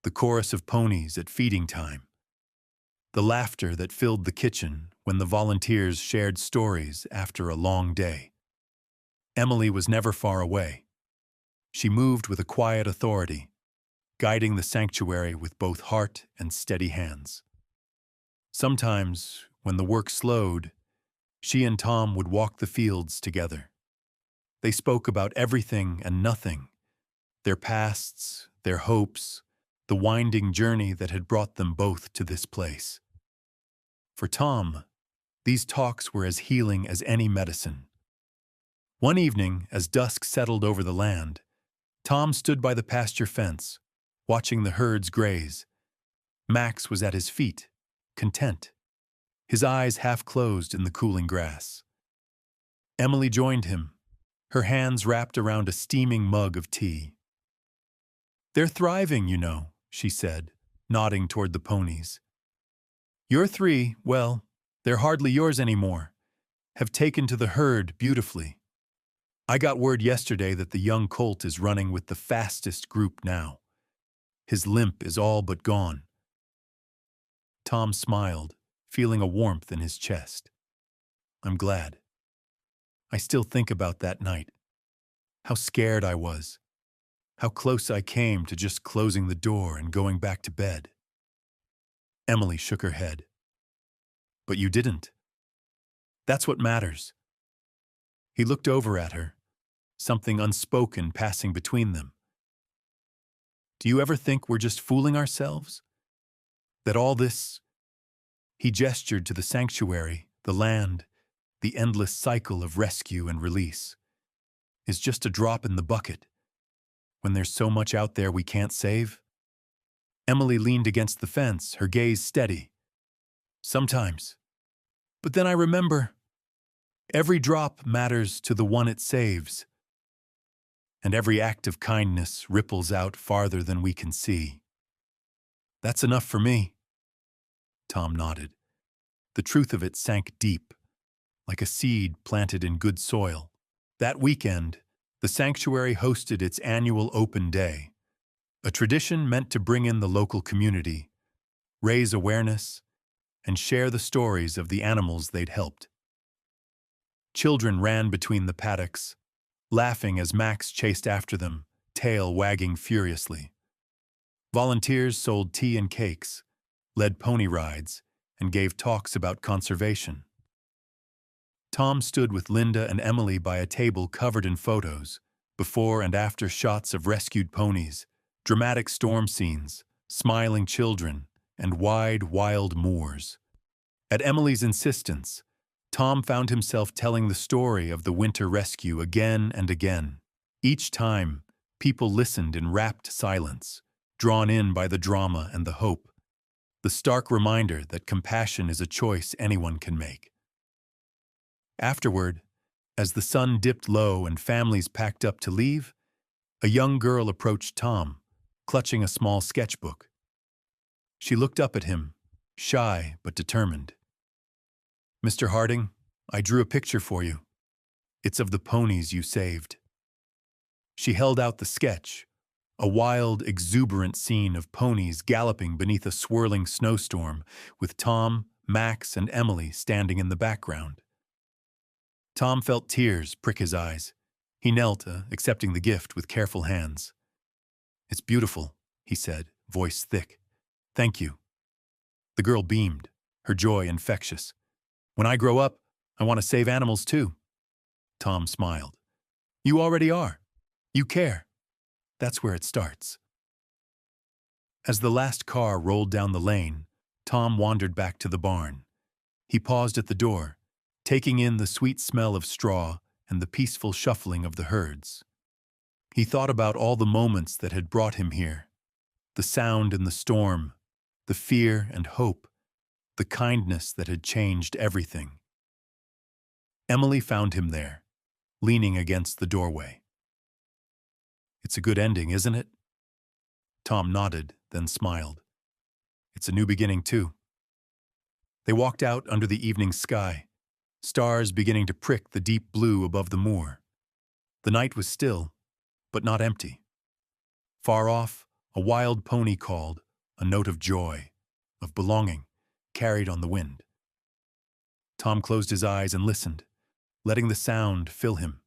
the chorus of ponies at feeding time, the laughter that filled the kitchen when the volunteers shared stories after a long day. Emily was never far away. She moved with a quiet authority, guiding the sanctuary with both heart and steady hands. Sometimes, when the work slowed, she and Tom would walk the fields together. They spoke about everything and nothing, their pasts, their hopes, the winding journey that had brought them both to this place. For Tom, these talks were as healing as any medicine. One evening, as dusk settled over the land, Tom stood by the pasture fence, watching the herds graze. Max was at his feet, content, his eyes half closed in the cooling grass. Emily joined him, her hands wrapped around a steaming mug of tea. "They're thriving, you know," she said, nodding toward the ponies. "Your three, well, they're hardly yours anymore, have taken to the herd beautifully. I got word yesterday that the young colt is running with the fastest group now. His limp is all but gone." Tom smiled, feeling a warmth in his chest. "I'm glad. I still think about that night. How scared I was. How close I came to just closing the door and going back to bed." Emily shook her head. "But you didn't. That's what matters." He looked over at her, something unspoken passing between them. "Do you ever think we're just fooling ourselves? That all this—" He gestured to the sanctuary, the land, the endless cycle of rescue and release, "is just a drop in the bucket, when there's so much out there we can't save?" Emily leaned against the fence, her gaze steady. "Sometimes. But then I remember, every drop matters to the one it saves. And every act of kindness ripples out farther than we can see. That's enough for me." Tom nodded. The truth of it sank deep, like a seed planted in good soil. That weekend, the sanctuary hosted its annual open day, a tradition meant to bring in the local community, raise awareness, and share the stories of the animals they'd helped. Children ran between the paddocks, laughing as Max chased after them, tail wagging furiously. Volunteers sold tea and cakes, led pony rides, and gave talks about conservation. Tom stood with Linda and Emily by a table covered in photos, before and after shots of rescued ponies, dramatic storm scenes, smiling children, and wide, wild moors. At Emily's insistence, Tom found himself telling the story of the winter rescue again and again. Each time, people listened in rapt silence, drawn in by the drama and the hope, the stark reminder that compassion is a choice anyone can make. Afterward, as the sun dipped low and families packed up to leave, a young girl approached Tom, clutching a small sketchbook. She looked up at him, shy but determined. "Mr. Harding, I drew a picture for you. It's of the ponies you saved." She held out the sketch, a wild, exuberant scene of ponies galloping beneath a swirling snowstorm, with Tom, Max, and Emily standing in the background. Tom felt tears prick his eyes. He knelt, accepting the gift with careful hands. "It's beautiful," he said, voice thick. "Thank you." The girl beamed, her joy infectious. "When I grow up, I want to save animals too." Tom smiled. "You already are. You care. That's where it starts." As the last car rolled down the lane, Tom wandered back to the barn. He paused at the door, taking in the sweet smell of straw and the peaceful shuffling of the herds. He thought about all the moments that had brought him here, the sound in the storm, the fear and hope, the kindness that had changed everything. Emily found him there, leaning against the doorway. "It's a good ending, isn't it?" Tom nodded, then smiled. "It's a new beginning, too." They walked out under the evening sky, stars beginning to prick the deep blue above the moor. The night was still, but not empty. Far off, a wild pony called, a note of joy, of belonging, carried on the wind. Tom closed his eyes and listened, letting the sound fill him.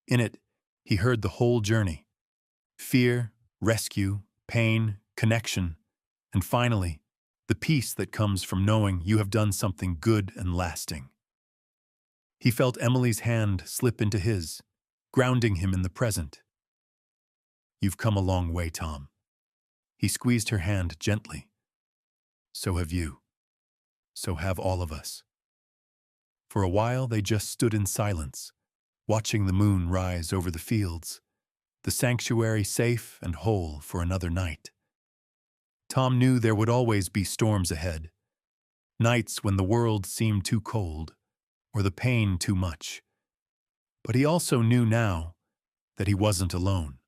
In it, he heard the whole journey: fear, rescue, pain, connection, and finally, the peace that comes from knowing you have done something good and lasting. He felt Emily's hand slip into his, grounding him in the present. "You've come a long way, Tom." He squeezed her hand gently. "So have you. So have all of us." For a while they just stood in silence, watching the moon rise over the fields, the sanctuary safe and whole for another night. Tom knew there would always be storms ahead, nights when the world seemed too cold or the pain too much. But he also knew now that he wasn't alone.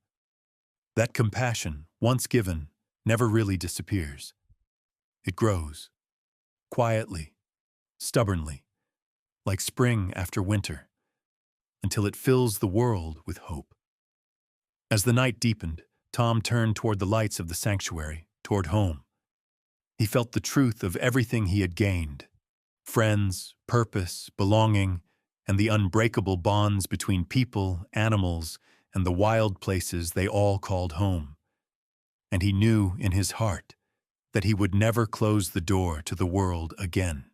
That compassion, once given, never really disappears. It grows, quietly, stubbornly, like spring after winter, until it fills the world with hope. As the night deepened, Tom turned toward the lights of the sanctuary, toward home. He felt the truth of everything he had gained: friends, purpose, belonging, and the unbreakable bonds between people, animals, and the wild places they all called home. And he knew in his heart that he would never close the door to the world again.